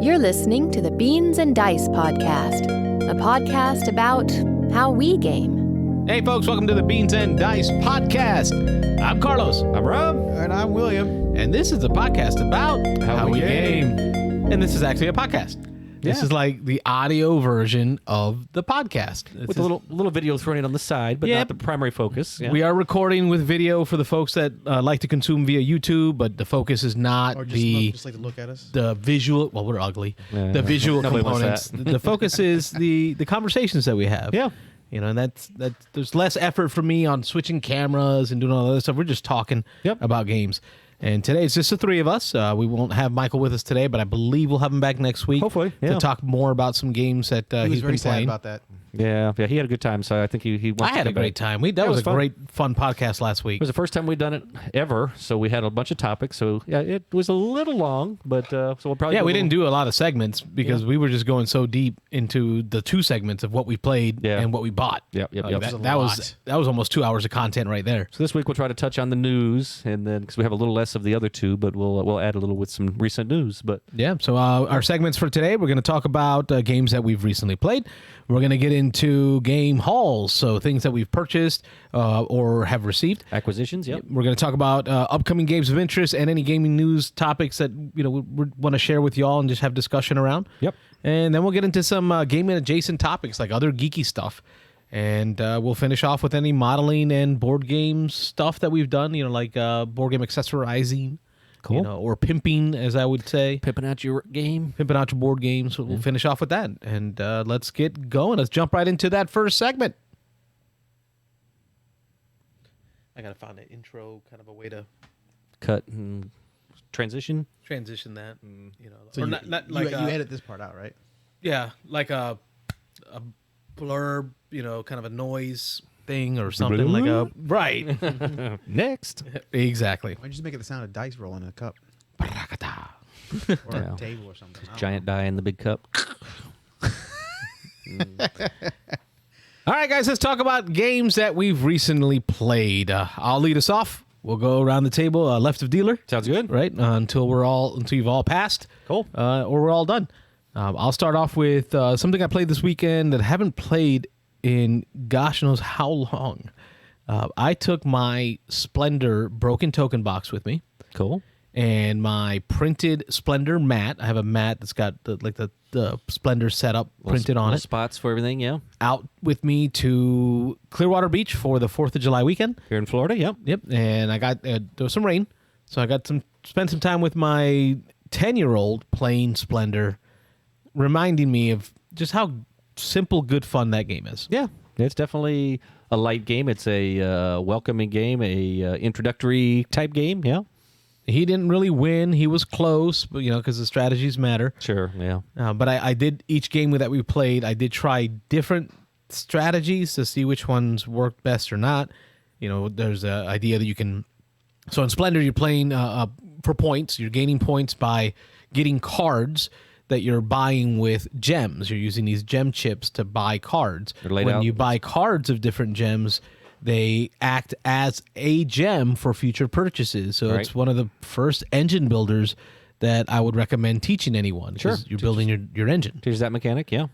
You're listening to the Beans and Dice podcast, a podcast about how we game. Hey, folks, welcome to the Beans and Dice podcast. I'm Carlos. I'm Rob. And I'm William. And this is a podcast about how we game. And this is actually a podcast. This is like the audio version of the podcast. With a little video thrown in on the side, but not the primary focus. Yeah. We are recording with video for the folks that like to consume via YouTube, but the focus is not Or just like to look at us. the visual. Well, we're ugly. Yeah. The visual Nobody wants components. The focus is the conversations that we have. Yeah. You know, and that's there's less effort for me on switching cameras and doing all that other stuff. We're just talking about games. And today it's just the three of us. We won't have Michael with us today, but I believe we'll have him back next week. Hopefully, to talk more about some games that He was he's very been sad playing. about that. Yeah, he had a good time, so I think he wants I to had a come great back. time. That was a fun. great, fun podcast last week. It was the first time we'd done it ever, so we had a bunch of topics. So yeah, it was a little long, but so we'll probably we didn't do a lot of segments because we were just going so deep into the two segments of what we played and what we bought. Yep. That was almost 2 hours of content right there. So this week we'll try to touch on the news, and then because we have a little less of the other two, but we'll add a little with some recent news. But yeah, so our segments for today, we're going to talk about games that we've recently played. We're going to get into game hauls, so things that we've purchased or have received. acquisitions, yep. We're going to talk about upcoming games of interest and any gaming news topics that we want to share with y'all and just have discussion around. Yep. And then we'll get into some gaming adjacent topics like other geeky stuff. And we'll finish off with any modeling and board game stuff that we've done, like board game accessorizing. Cool. Or pimping, as I would say. Pimping out your game. Pimping out your board games. So we'll finish off with that. And let's get going. Let's jump right into that first segment. I got to find an intro, kind of a way to Cut and transition. transition that. So or you, not you, like you edit this part out, right? yeah, like a blurb, kind of a noise thing or something like a right. Next. Exactly. Why don't you just make it the sound of dice rolling in a cup Barakata. or Yeah. a table or something? I don't Giant die in the big cup. All right, guys, let's talk about games that we've recently played. I'll lead us off. We'll go around the table, left of dealer. Sounds good. Right, until you've all passed. Cool. Or we're all done. I'll start off with something I played this weekend that I haven't played in gosh knows how long. I took my Splendor broken token box with me Cool. and my printed Splendor mat. I have a mat that's got the Splendor setup printed on Little it. spots for everything, yeah. Out with me to Clearwater Beach for the 4th of July weekend. Here in Florida, yep. Yep, and I got there was some rain, so I got spent some time with my 10-year-old playing Splendor, reminding me of just how simple, good fun that game is. Yeah, it's definitely a light game. It's a welcoming game, a introductory type game, yeah. He didn't really win; he was close, but because the strategies matter. Sure, yeah. But I did each game that we played. I did try different strategies to see which ones worked best or not. There's an idea that you can. So in Splendor, you're playing for points. You're gaining points by getting cards that you're buying with gems. You're using these gem chips to buy cards. They're laid when out. you buy cards of different gems, they act as a gem for future purchases. So it's one of the first engine builders that I would recommend teaching anyone. Sure. You're building your engine. Here's that mechanic, yeah.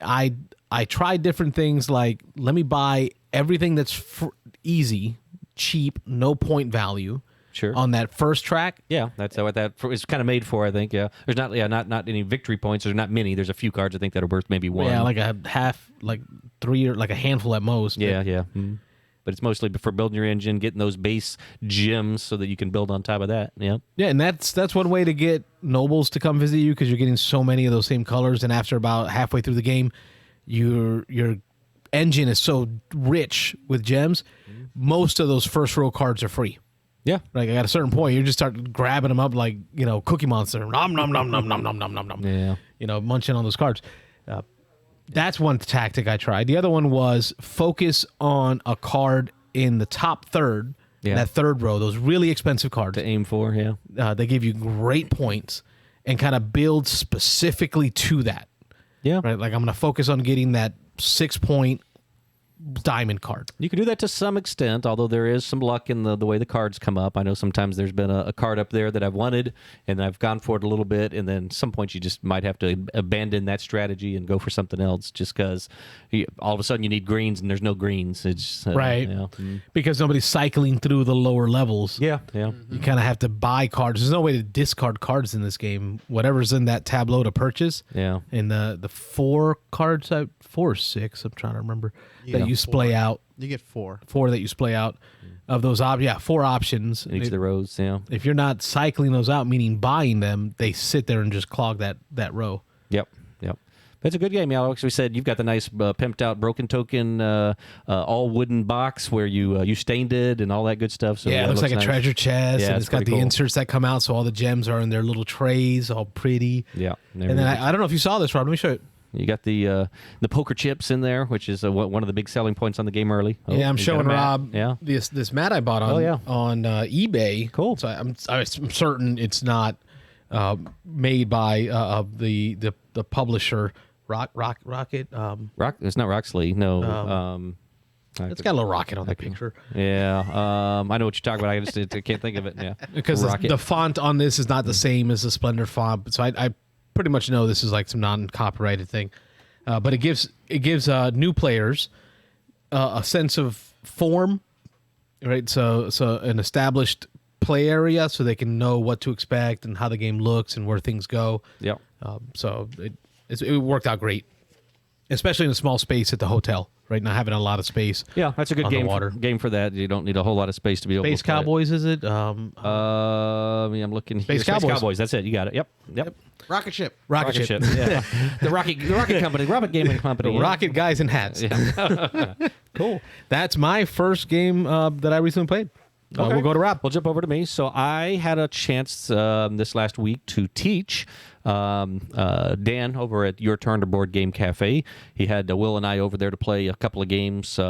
I tried different things like let me buy everything that's easy, cheap, no point value. Sure. On that first track. Yeah, that's what that is kind of made for, I think, yeah. There's not any victory points. There's not many. There's a few cards, I think, that are worth maybe one. Yeah, like a half, like 3 or like a handful at most. Yeah. But it's mostly for building your engine, getting those base gems so that you can build on top of that, yeah. Yeah, and that's one way to get nobles to come visit you because you're getting so many of those same colors, and after about halfway through the game, your engine is so rich with gems, most of those first row cards are free. Yeah. Like at a certain point, you just start grabbing them up like, Cookie Monster. Nom, nom, nom, nom, nom, nom, nom, nom, nom. Yeah. Munching on those cards. That's one tactic I tried. The other one was focus on a card in the top third, that third row, those really expensive cards. To aim for, yeah. They give you great points and kind of build specifically to that. Yeah. Right? Like I'm going to focus on getting that 6-point diamond card. You can do that to some extent, although there is some luck in the way the cards come up. I know sometimes there's been a card up there that I've wanted, and I've gone for it a little bit, and then some point you just might have to abandon that strategy and go for something else just because all of a sudden you need greens and there's no greens. It's Right. You know. Because nobody's cycling through the lower levels. Yeah. You kind of have to buy cards. There's no way to discard cards in this game. Whatever's in that tableau to purchase. Yeah. And the 4 cards, 4 or 6, I'm trying to remember, that you splay out. You get 4. 4 that you splay out of those. 4 options. In each of the rows, yeah. If you're not cycling those out, meaning buying them, they sit there and just clog that row. Yep. But it's a good game, Alex. We said you've got the nice pimped out broken token, all wooden box where you stained it and all that good stuff. So it looks like a nice. treasure chest, Yeah, and it's it's got the pretty cool. inserts that come out, so all the gems are in their little trays, all pretty. Yeah. And then I don't know if you saw this, Rob. Let me show you. You got the poker chips in there, which is one of the big selling points on the game early. Oh, Yeah, I'm you got showing a mat. Rob Yeah. this mat I bought on on eBay. Cool. So I'm certain it's not made by the publisher Rocket. It's not Roxley. No. It's got a little rocket on the picture Yeah. I know what you're talking about. I just I can't think of it. Yeah. because the font on this is not the same as the Splendor font. So I pretty much know this is like some non-copyrighted thing. But it gives new players a sense of form, right? So an established play area, so they can know what to expect and how the game looks and where things go. Yeah. So it worked out great, especially in a small space at the hotel. Right, not having a lot of space. Yeah, that's a good on the game. water. Game for that. You don't need a whole lot of space to be able Space to play it. Cowboys, is it? I'm looking here. Space Cowboys. That's it. You got it. Yep. Rocket ship. Rocket Ship. Yeah. the Rocket Company. Rocket Gaming Company. The Rocket guys in hats. Cool. That's my first game that I recently played. Okay. We'll go to Rob. We'll jump over to me. So I had a chance this last week to teach Dan over at Your Turn to Board Game Cafe. He had Will and I over there to play a couple of games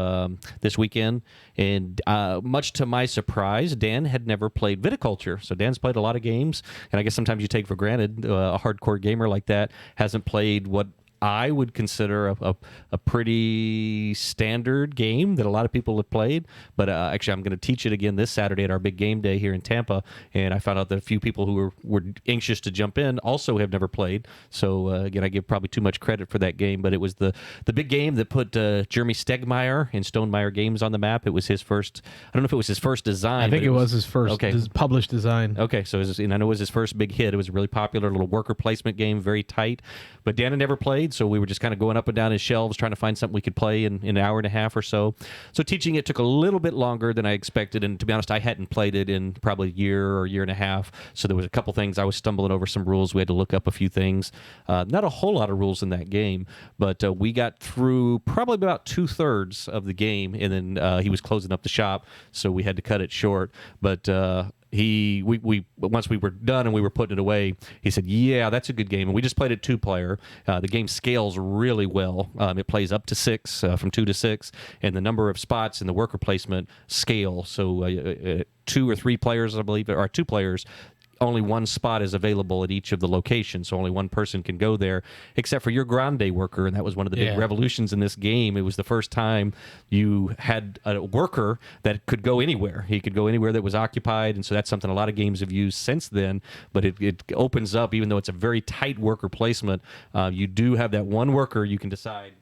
this weekend. And much to my surprise, Dan had never played viticulture. So Dan's played a lot of games. And I guess sometimes you take for granted a hardcore gamer like that hasn't played what I would consider a pretty standard game that a lot of people have played. But actually, I'm going to teach it again this Saturday at our big game day here in Tampa. And I found out that a few people who were anxious to jump in also have never played. So again, I give probably too much credit for that game. But it was the big game that put Jeremy Stegmeyer and Stonemeyer Games on the map. It was his first. I don't know if it was his first design. I think it was his first published design. Okay, so and I know it was his first big hit. It was a really popular little worker placement game, very tight. But Dan had never played, so we were just kind of going up and down his shelves trying to find something we could play in an hour and a half or so. So teaching it took a little bit longer than I expected, and to be honest, I hadn't played it in probably a year or year and a half, so there was a couple things. I was stumbling over some rules. We had to look up a few things. Not a whole lot of rules in that game, but we got through probably about 2/3 of the game, and then he was closing up the shop, so we had to cut it short. But we once we were done and we were putting it away, he said, "Yeah, that's a good game." And we just played it 2-player. The game scales really well. It plays up to 6, from 2 to 6, and the number of spots in the worker placement scale. So 2 or 3 players, I believe, or 2 players. Only one spot is available at each of the locations, so only one person can go there, except for your grande worker, and that was one of the big revolutions in this game. It was the first time you had a worker that could go anywhere. He could go anywhere that was occupied, and so that's something a lot of games have used since then, but it opens up, even though it's a very tight worker placement, you do have that one worker you can decide,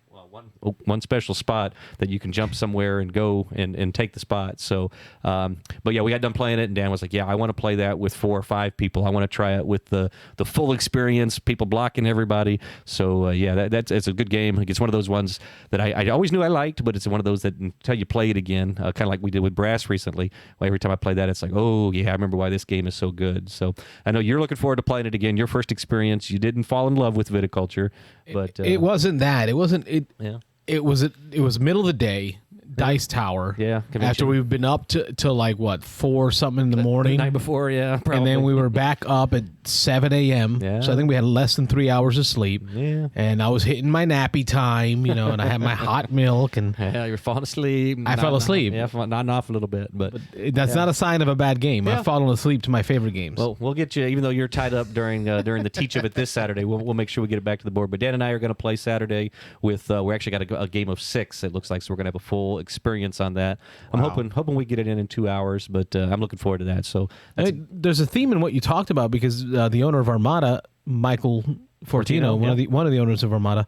one special spot that you can jump somewhere and go and take the spot. So, but yeah, we got done playing it, and Dan was like, "Yeah, I want to play that with 4 or 5 people. I want to try it with the full experience, people blocking everybody." So yeah, it's a good game. It's one of those ones that I always knew I liked, but it's one of those that until you play it again, kind of like we did with Brass recently. Well, every time I play that, it's like, oh yeah, I remember why this game is so good. So I know you're looking forward to playing it again. Your first experience, you didn't fall in love with viticulture, but it wasn't that. It wasn't it. Yeah. It was middle of the day. dice tower. Yeah, After convention. we've been up till like what 4 something in the morning. The night before, yeah, probably. And then we were back up at 7 a.m. Yeah. So I think we had less than 3 hours of sleep. Yeah. And I was hitting my nappy time, and I had my hot milk, and Yeah, you're falling asleep. I fell asleep. Yeah, nodding off a little bit, but that's not a sign of a bad game. Yeah. I've fallen asleep to my favorite games. well, we'll get you. Even though you're tied up during the teach of it this Saturday, we'll make sure we get it back to the board. But Dan and I are going to play Saturday with. We actually got a game of 6. It looks like, so we're going to have a full experience on that. I'm hoping we get it in 2 hours, but I'm looking forward to that. So that's, There's a theme in what you talked about because the owner of Armada, Michael Fortino, one of the owners of Armada,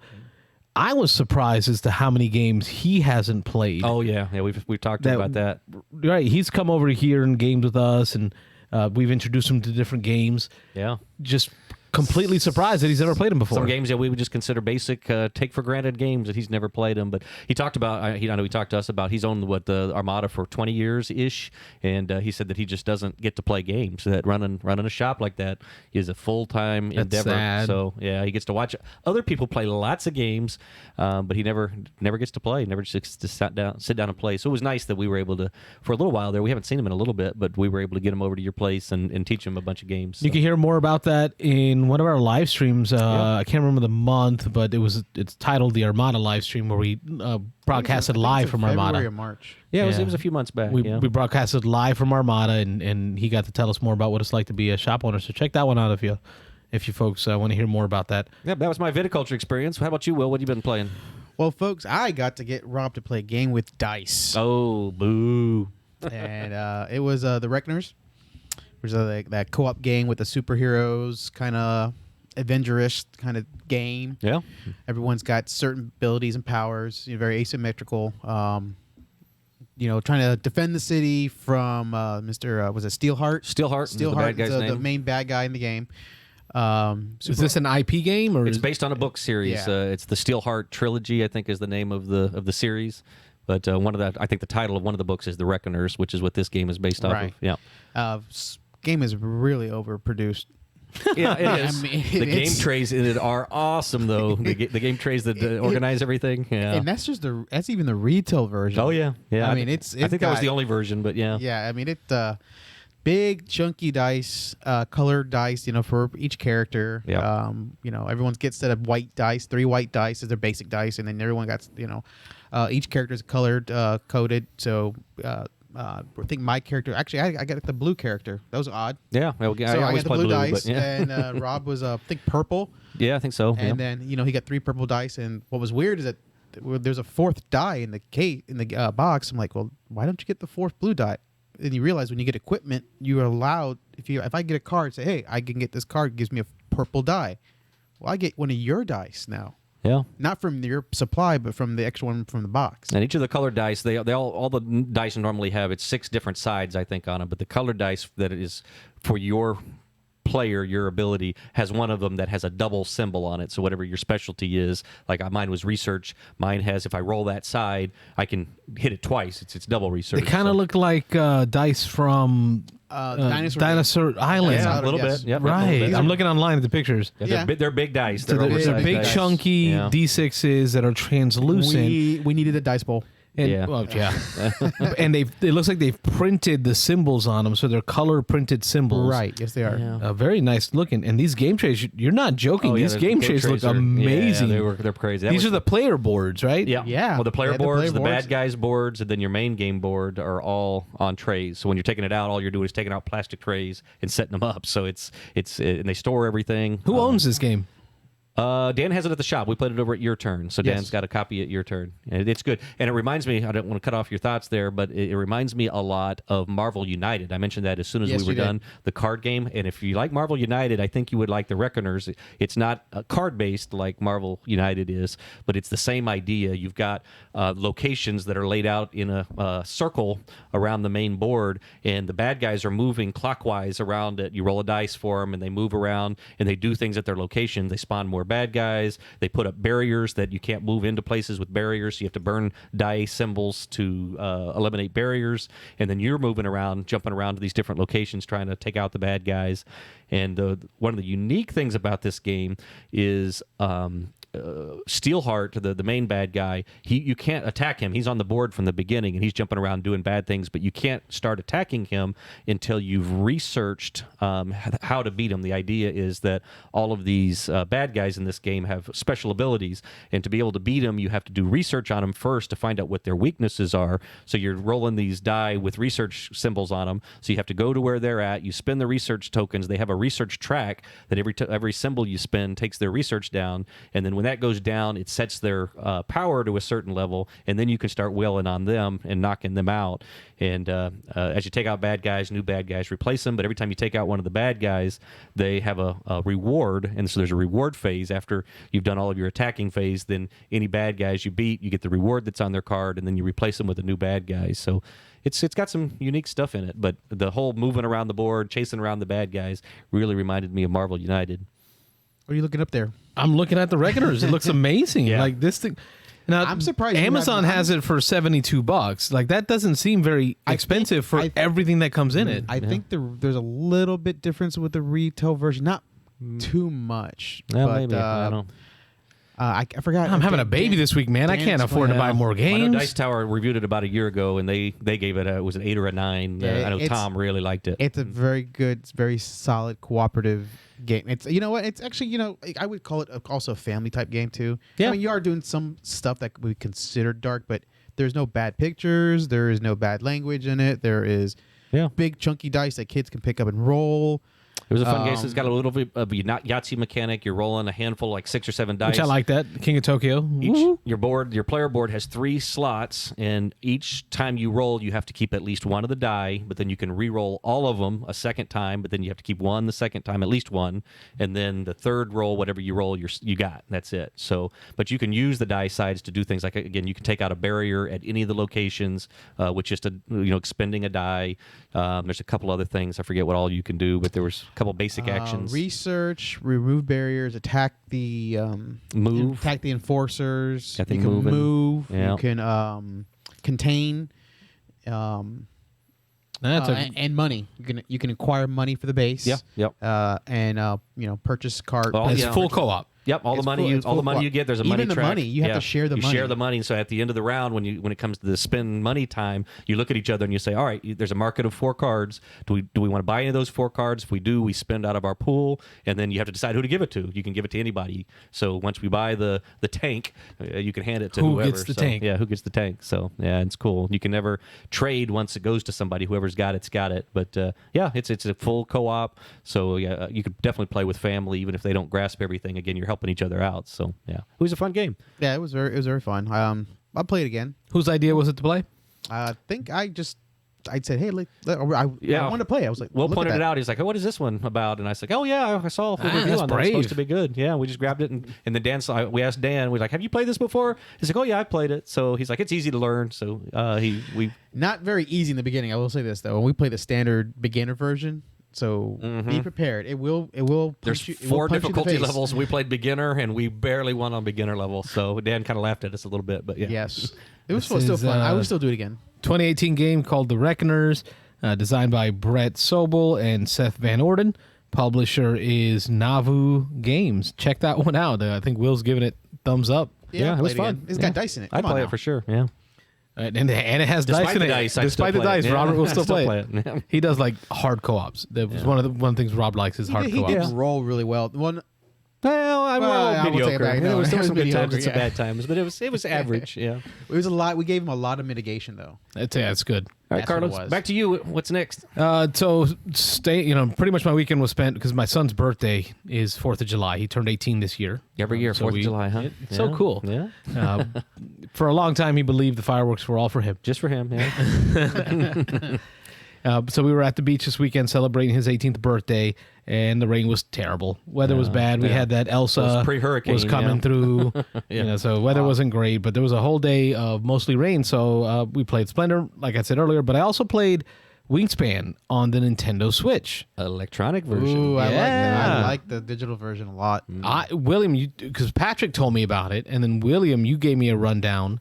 I was surprised as to how many games he hasn't played. oh yeah, we've talked about that. Right, he's come over here and gamed with us, and we've introduced him to different games. Yeah. Just completely surprised that he's never played them before. Some games that we would just consider basic, take for granted games that he's never played them. But he talked about, I know he talked to us about, he's owned the Armada for 20 years ish, and he said that he just doesn't get to play games. That running a shop like that is a full-time endeavor. Sad. So yeah, he gets to watch other people play lots of games, but he never gets to play. Never just gets to sit down and play. So it was nice that we were able to, for a little while there. We haven't seen him in a little bit, but we were able to get him over to your place and teach him a bunch of games. So. You can hear more about that in one of our live streams. I can't remember the month, but it's titled the Armada live stream, where we broadcasted live from Armada. February or March. Yeah, it was a few months back. We broadcasted live from Armada, and he got to tell us more about what it's like to be a shop owner. So check that one out if you folks want to hear more about that. Yeah, that was my viticulture experience. How about you, Will? What have you been playing? Well, folks, I got to get Rob to play a game with dice. Oh, boo. And it was The Reckoners, which is that co-op game with the superheroes, kind of Avengerish kind of game. Yeah. Everyone's got certain abilities and powers, very asymmetrical. Trying to defend the city from Mr. Was it Steelheart? Steelheart, the bad guy's the name. main bad guy in the game. Is this an IP game, or It's based on a book series. Yeah. It's the Steelheart trilogy, I think, is the name of the series. But I think the title of one of the books is The Reckoners, which is what this game is based off of. Yeah. Game is really overproduced. Yeah, it is. I mean, the game it's- trays in it are awesome, though. the game trays that organize everything. Yeah. And that's even the retail version. Oh yeah, yeah. I mean, I think that was the only version, but yeah. Yeah, I mean big chunky dice, colored dice, for each character. Yeah. Everyone gets set of white dice, 3 white dice as their basic dice, and then everyone got each character is colored, coded. So I think my character actually I got the blue character. That was odd. Yeah, I So I always got the play blue blue, dice, but yeah. and Rob was I think purple, Yeah, I think so. and yeah. then he got 3 purple dice. And what was weird is that there's a 4th die in the box. I'm like, well, why don't you get the 4th blue die? And you realize when you get equipment, you're allowed. If I get a card, say, hey, I can get this card, it gives me a purple die. Well, I get one of your dice now. Yeah. Not from your supply, but from the extra one from the box. And each of the colored dice, they all the dice normally have, it's 6 different sides, I think, on them. But the colored dice that is for your player, your ability, has one of them that has a double symbol on it. So whatever your specialty is, like mine was research. Mine has, if I roll that side, I can hit it twice. It's double research. they kind of look like dice from Dinosaur Island. Yeah, a little Yes. bit. Yep, a Right. little bit. I'm looking online at the pictures. Yeah, Yeah. they're big dice. So They're they're oversized big, dice. chunky Yeah. D6s that are translucent. We needed a dice bowl. And, Yeah. well, yeah. And it looks like they've printed the symbols on them, so they're color printed symbols. Right. Yes, they are. Yeah. Very nice looking. And these game trays, you're not joking. Oh, yeah, These the game trays look are- amazing. Yeah, they're crazy. That These was- are the player boards, right? Yeah. Yeah. Well, the player Yeah, the boards, player the boards. bad guys boards, and then your main game board are all on trays. So when you're taking it out, all you're doing is taking out plastic trays and setting them up. So it's and they store everything. Who owns this game? Dan has it at the shop. We put it over at Your Turn. So Yes. Dan's got a copy at Your Turn. And it's good. And it reminds me, I don't want to cut off your thoughts there, but it reminds me a lot of Marvel United. I mentioned that as soon as Yes, we were you did. done, the card game. And if you like Marvel United, I think you would like The Reckoners. It's not card-based like Marvel United is, but it's the same idea. You've got locations that are laid out in a circle around the main board, and the bad guys are moving clockwise around it. You roll a dice for them, and they move around, and they do things at their location. They spawn more bad guys. They put up barriers that you can't move into places with barriers, so you have to burn die symbols to eliminate barriers. And then you're moving around, jumping around to these different locations, trying to take out the bad guys. And one of the unique things about this game is Steelheart, the main bad guy, you can't attack him. He's on the board from the beginning, and he's jumping around doing bad things, but you can't start attacking him until you've researched how to beat him. The idea is that all of these bad guys in this game have special abilities, and to be able to beat them, you have to do research on them first to find out what their weaknesses are. So you're rolling these die with research symbols on them, so you have to go to where they're at. You spend the research tokens. They have a research track that every symbol you spend takes their research down, and then when that goes down, it sets their power to a certain level, and then you can start wailing on them and knocking them out. And as you take out bad guys, new bad guys replace them, but every time you take out one of the bad guys, they have a reward, and so there's a reward phase after you've done all of your attacking phase. Then any bad guys you beat, you get the reward that's on their card, and then you replace them with a new bad guy. So it's got some unique stuff in it, but the whole moving around the board, chasing around the bad guys really reminded me of Marvel United. What are you looking up there? I'm looking at the Reckoners. It looks amazing. Yeah. Like this thing. Now, I'm surprised you Amazon haven't- has it for $72. Like that doesn't seem very expensive for everything that comes in it. I think there's a little bit difference with the retail version, not too much. Well, but, maybe. I don't know. I forgot. I'm having a baby this week, man. I Dan's can't afford to buy playing- more I know games. Dice Tower reviewed it about a year ago, and they gave it was an 8 or a 9. Yeah, I know it's- Tom really liked it. It's a very good, very solid cooperative game. It's what it's actually I would call it also a family type game too. Yeah. I mean, you are doing some stuff that we consider dark, but there's no bad pictures. There is no bad language in it. There is big chunky dice that kids can pick up and roll. It was a fun game. So it's got a little bit of a Yahtzee mechanic. You're rolling a handful, like 6 or 7 dice. Which I like that. King of Tokyo. Your player board has 3 slots, and each time you roll, you have to keep at least one of the die, but then you can re-roll all of them a second time, but then you have to keep one the second time, at least one, and then the third roll, whatever you roll, you got. That's it. So, but you can use the die sides to do things like, again, you can take out a barrier at any of the locations with just expending a die. There's a couple other things. I forget what all you can do, but there was a couple basic actions. Research, remove barriers, attack the attack the enforcers. Got You them can moving. move. Yeah. You can contain. And money. You can acquire money for the base. Yeah. Yep. And purchase card. Oh, It's yeah. full co-op. Yep, all the It's money full- you it's all the full money co-op. you get. There's a Even money the track. money, you have to share the you money. share the money. So at the end of the round, when it comes to the spend money time, you look at each other and you say, "All right, there's a market of 4 cards. Do we want to buy any of those 4 cards? If we do, we spend out of our pool, and then you have to decide who to give it to. You can give it to anybody. So once we buy the tank, you can hand it to Who whoever. gets the So, tank? Yeah, who gets the tank? So yeah, it's cool. You can never trade once it goes to somebody. Whoever's got it's got it. But yeah, it's a full co-op. So yeah, you could definitely play with family, even if they don't grasp everything. Again, you're helping each other out. So yeah, it was a fun game. Yeah, it was very fun. I'll play it again. Whose idea was it to play? I think I said, hey, I want to play. I was like, Will look at pointed that. it out. He's like, "Oh, what is this one about?" And I was like, "Oh yeah, I saw a full review that's on that. It's brave. supposed to be good." Yeah, we just grabbed it, and then we asked Dan. We're like, "Have you played this before?" He's like, "Oh yeah, I played it." So he's like, "It's easy to learn." So we Not very easy in the beginning. I will say this though. When we play the standard beginner version, so be prepared. It will. there's punch you, it will 4 punch you in the difficulty face. levels. We played beginner, and we barely won on beginner level. So Dan kind of laughed at us a little bit, but yeah. Yes, it was This still is, fun. I would still do it again. 2018 game called The Reckoners, designed by Brett Sobel and Seth Van Orden. Publisher is Navu Games. Check that one out. I think Will's giving it thumbs up. Yeah, I'll it was play fun. again. It's Yeah. got dice in it. I'd Come on play now. it for sure. Yeah. And it has Despite dice in the it. dice, I'd Despite still the play it. dice, Yeah. Robert will still Still play play it. it. Yeah. He does like hard co-ops. That was one of the things Rob likes is hard He co-ops. did roll really well. One. Well, I Well, I rolled will take it mediocre. back. No, There was it was some good times mediocre, and some yeah. bad times, but it was average. Yeah. It was a lot. We gave him a lot of mitigation though. That's good. All right, That's what it Carlos, was. back to you. What's next? So pretty much my weekend was spent because my son's birthday is 4th of July. He turned 18 this year. Every year, So 4th of July, huh? It's so cool. Yeah. For a long time, he believed the fireworks were all for him. Just for him, yeah. So we were at the beach this weekend celebrating his 18th birthday, and the rain was terrible. Weather was bad. We yeah. had that Elsa It was pre-hurricane, was coming yeah. through. So weather wasn't great, but there was a whole day of mostly rain. So we played Splendor, like I said earlier, but I also played Wingspan on the Nintendo Switch. Electronic version. Ooh, I like that. Yeah. I like the digital version a lot. William, because Patrick told me about it, and then William, you gave me a rundown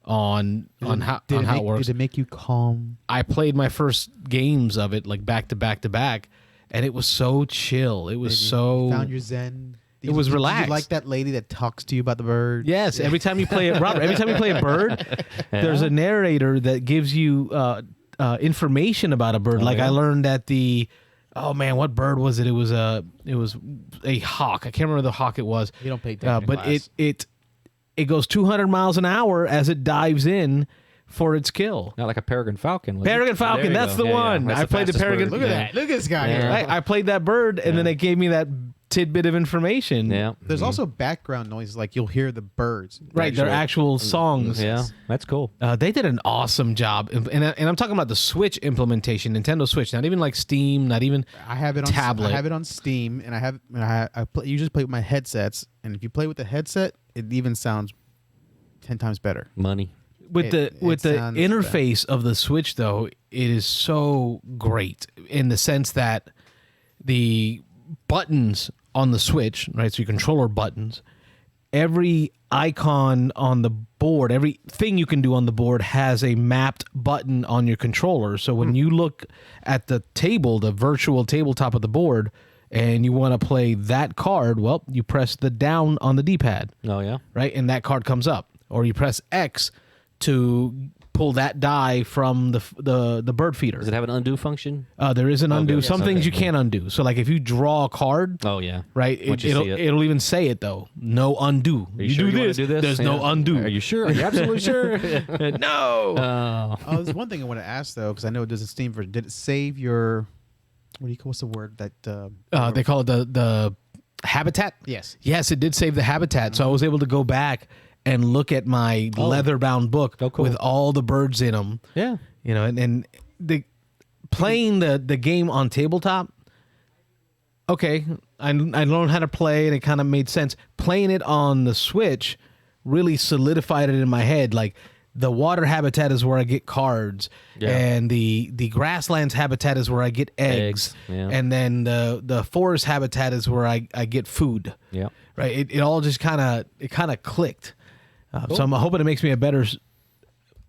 on how it works. Did it make you calm? I played my first games of it like back to back to back, and it was so chill. It was so Found your zen. It was relaxed. Did you like that lady that talks to you about the bird? Yes, every time you play it, Robert. Every time you play a bird, there's a narrator that gives you information about a bird. Like I learned that what bird was it? It was a hawk. I can't remember the hawk it was. You don't pay attention. But it goes 200 miles an hour as it dives in for its kill. Not like a peregrine falcon. Was Peregrine it? falcon, that's the one. That's I played the fastest peregrine. bird. Look at that. Look at this guy here. I played that bird, and then it gave me that tidbit of information. Yeah. There's also background noises, like you'll hear the birds. Right, they're actual songs. Yeah, that's cool. They did an awesome job, and I'm talking about the Switch implementation, Nintendo Switch. Not even like Steam, not even I have it on tablet. I have it on Steam, and I usually play with my headsets. And if you play with the headset, it even sounds 10 times better. Money. With the sounds interface of the Switch, though, it is so great in the sense that the buttons on the Switch, right? So your controller buttons, every icon on the board, everything you can do on the board has a mapped button on your controller. So when you look at the table, the virtual tabletop of the board, and you want to play that card, well, you press the down on the D-pad. Oh, yeah? Right? And that card comes up. Or you press X to pull that die from the bird feeder. Does it have an undo function? There is an undo. good. Some Yes, things okay. you can't undo. So like if you draw a card, Oh, yeah. right, Once you see it. it'll even say it though. No undo. Are you sure you wanna do this? There's no Yeah. undo. Are you sure? Are you absolutely sure? No. Oh, there's one thing I want to ask though, because I know it doesn't Steam version. Did it save your what's the word that They call it the habitat. Yes. Yes, it did save the habitat. So I was able to go back and look at my leather-bound book Oh, cool. with all the birds in them. Yeah. You know, and the playing the game on tabletop. Okay, I learned how to play, and it kind of made sense. Playing it on the Switch really solidified it in my head. Like the water habitat is where I get cards, and the grasslands habitat is where I get eggs, yeah. and then the forest habitat is where I get food. Yeah. Right. It all just kind of clicked. So I'm hoping it makes me a better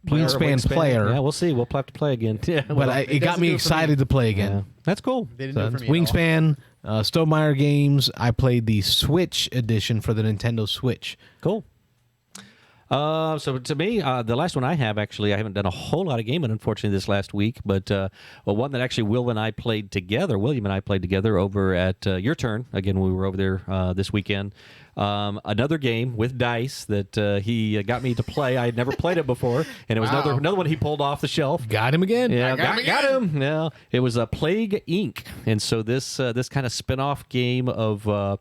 Wingspan player. Yeah, we'll see. We'll have to play again. Yeah, But it got me excited to play again. yeah. That's cool. They didn't So do it it's for me at all. Wingspan, Stonemaier Games. I played the Switch edition for the Nintendo Switch. Cool. So to me, the last one I have, actually, I haven't done a whole lot of gaming, unfortunately, this last week. But one that actually William and I played together over at Your Turn. Again, we were over there this weekend. Another game with dice that he got me to play. I had never played it before, and it was another one he pulled off the shelf. Got him again. Yeah, got him. Yeah, it was a Plague Inc. And so this kind of spin-off game of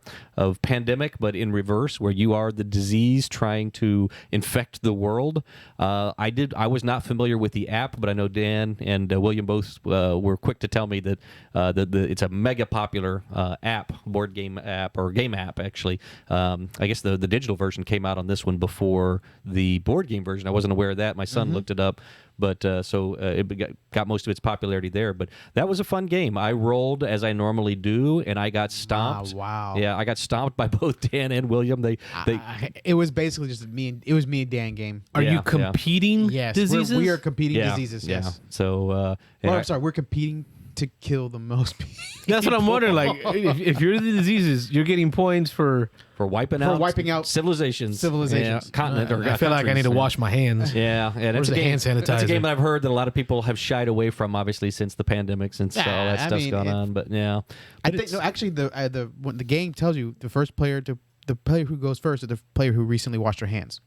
Pandemic, but in reverse, where you are the disease trying to infect the world. I was not familiar with the app, but I know Dan and William both were quick to tell me that it's a mega popular board game app, or game app actually. I guess the digital version came out on this one before the board game version. I wasn't aware of that. My son looked it up, but so it got most of its popularity there. But that was a fun game. I rolled as I normally do, and I got stomped. Wow. Yeah, I got stomped by both Dan and William. It was basically just me and Dan game. Are Yeah, you competing Yes, diseases? we are competing Yeah, diseases. yeah. Yes. So, Or, I'm sorry, we're competing to kill the most people. That's what I'm wondering. Like, if you're the diseases, you're getting points for wiping out civilizations. Yeah, continent. Or I feel like I need to countries, wash my hands. Yeah, and Where's it's a the game. hand sanitizer? That's a game that I've heard that a lot of people have shied away from, obviously, since the pandemic, since all that I stuff's mean, gone on. But yeah, I think actually when the game tells you the player who goes first is the player who recently washed their hands.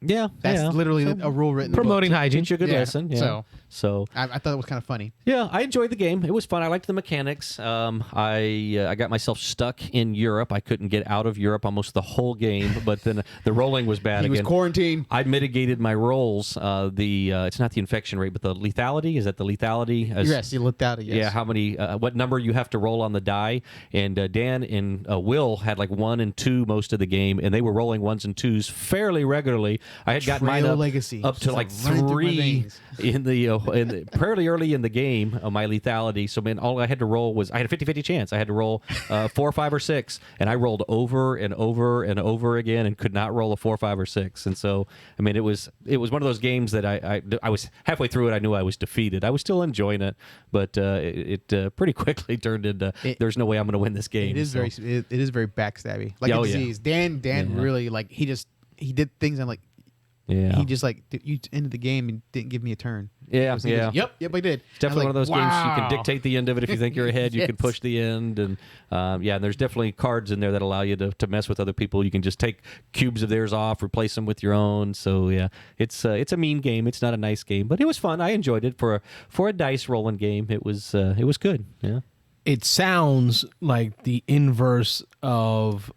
yeah, That's literally a rule written in the book. Promoting hygiene. teach you a good Yeah, lesson. Yeah. So I thought it was kind of funny. yeah, I enjoyed the game. It was fun. I liked the mechanics. I got myself stuck in Europe. I couldn't get out of Europe almost the whole game, but then the rolling was bad He was again. quarantined. I mitigated my rolls. It's not the infection rate, but the lethality. Is that the lethality? Yes, you looked at it. Yes. Yeah, how many? What number you have to roll on the die? And Dan and Will had like 1 and 2 most of the game, and they were rolling 1s and 2s fairly regularly. I had gotten mine Trail up, Legacy. up to Just like running through my 3 veins. in the fairly early in the game of my lethality. So man, all I had to roll was I had a 50-50 chance. I had to roll 4, 5, or 6, and I rolled over and over and over again and could not roll a 4, 5, or 6. And so I mean, it was one of those games that I was halfway through it. I knew I was defeated. I was still enjoying it, but it pretty quickly turned into there's no way I'm going to win this game. It is so. it is very backstabby. Like Oh, a yeah. disease. Dan really like he did things and like Yeah. he just like you ended the game and didn't give me a turn. Yeah, So he yeah. goes, yep, I did. It's definitely one of those games you can dictate the end of it if you think you're ahead. You can Yes. push the end, and and there's definitely cards in there that allow you to mess with other people. You can just take cubes of theirs off, replace them with your own. So yeah, it's a mean game. It's not a nice game, but it was fun. I enjoyed it for a dice rolling game. It was good. Yeah. It sounds like the inverse of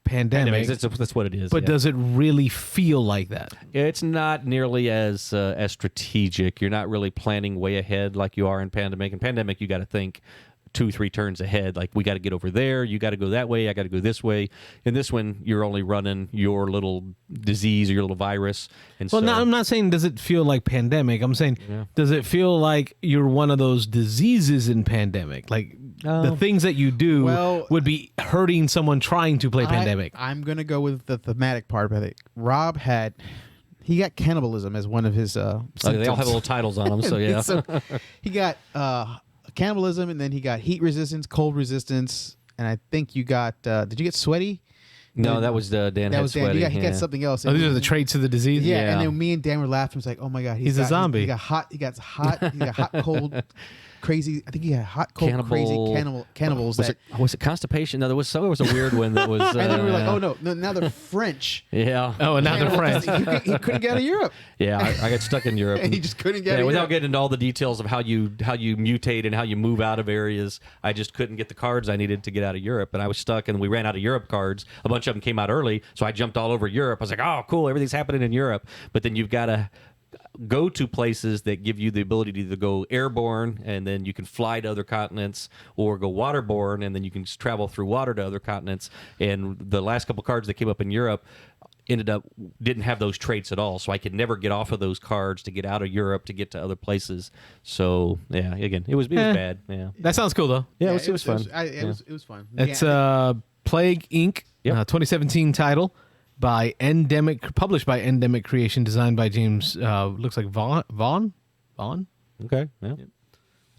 Pandemic. That's what it is. But yeah. does it really feel like that? It's not nearly as strategic. You're not really planning way ahead like you are in Pandemic. In Pandemic, you got to think 2-3 turns ahead. Like, we got to get over there. You got to go that way. I got to go this way. In this one, you're only running your little disease or your little virus. And Well, so, no, I'm not saying does it feel like Pandemic. I'm saying does it feel like you're one of those diseases in Pandemic? Like the things that you do would be hurting someone trying to play Pandemic. I'm gonna go with the thematic part of it. Rob he got cannibalism as one of his they all have little titles on them. So yeah. So he got cannibalism, and then he got heat resistance, cold resistance, and I think you got. Did you get sweaty? No, that was Dan. That had was Dan. sweaty, He got something else. Oh, these are the traits of the disease? Yeah, and then me and Dan were laughing. It was like, oh my god, He's a zombie. He got hot. He got hot, cold, crazy. I think he had hot, cold, crazy cannibals. Was it constipation? No, there was a weird one that was. And then we were like, oh no, now they're French. Yeah. Oh, and now they're French. He couldn't get out of Europe. Yeah, I got stuck in Europe. And he just couldn't get out of without Europe. getting into all the details of how you mutate and how you move out of areas. I just couldn't get the cards I needed to get out of Europe, and I was stuck. And we ran out of Europe cards. A bunch of them came out early, so I jumped all over Europe. I was like, oh, cool, everything's happening in Europe. But then you've got to go to places that give you the ability to either go airborne and then you can fly to other continents, or go waterborne and then you can just travel through water to other continents. And the last couple cards that came up in Europe didn't have those traits at all, so I could never get off of those cards to get out of Europe to get to other places. So yeah, again, it was bad. Yeah, That sounds cool, though. yeah, it was fun. It was fun. It's Plague Inc., Yep. 2017 title by Endemic, published by Endemic Creation, designed by James, looks like Vaughn? Okay, yeah.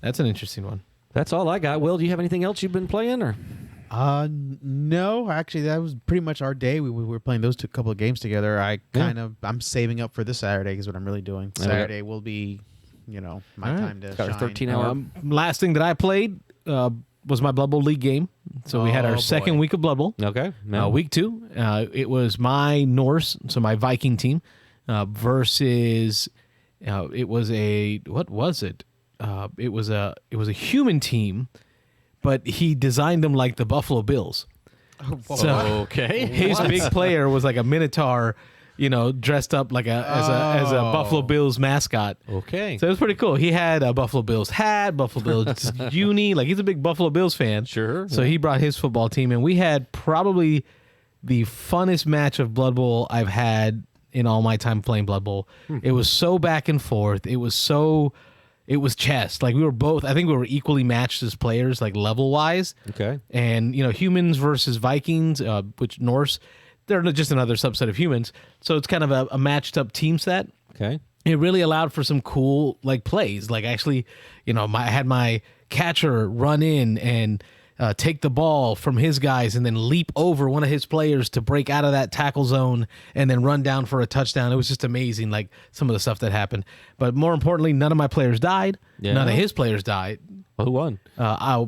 That's an interesting one. That's all I got. Will, do you have anything else you've been playing, or? No, actually, that was pretty much our day. We were playing those couple of games together. I'm saving up for this Saturday is what I'm really doing. Saturday will be, my time to Got our shine. 13-hour. Last thing that I played was my Blood Bowl League game. So we had our second week of Blood Bowl. Okay. Week 2, it was my Norse, so my Viking team, versus it was what was it? It was a human team, but he designed them like the Buffalo Bills. So Okay. his big player was like a Minotaur, dressed up like as a Buffalo Bills mascot. Okay. So it was pretty cool. He had a Buffalo Bills hat, Buffalo Bills uni. Like, he's a big Buffalo Bills fan. Sure. So he brought his football team, and we had probably the funnest match of Blood Bowl I've had in all my time playing Blood Bowl. It was so back and forth. It was chess. Like, we were both, I think we were equally matched as players, like level wise. Okay. And, humans versus Vikings, which Norse, they're just another subset of humans. So it's kind of a matched up team set. Okay. It really allowed for some cool plays. Like, actually, I had my catcher run in and take the ball from his guys and then leap over one of his players to break out of that tackle zone and then run down for a touchdown. It was just amazing, like some of the stuff that happened. But more importantly, none of my players died. Yeah. None of his players died. Well, who won?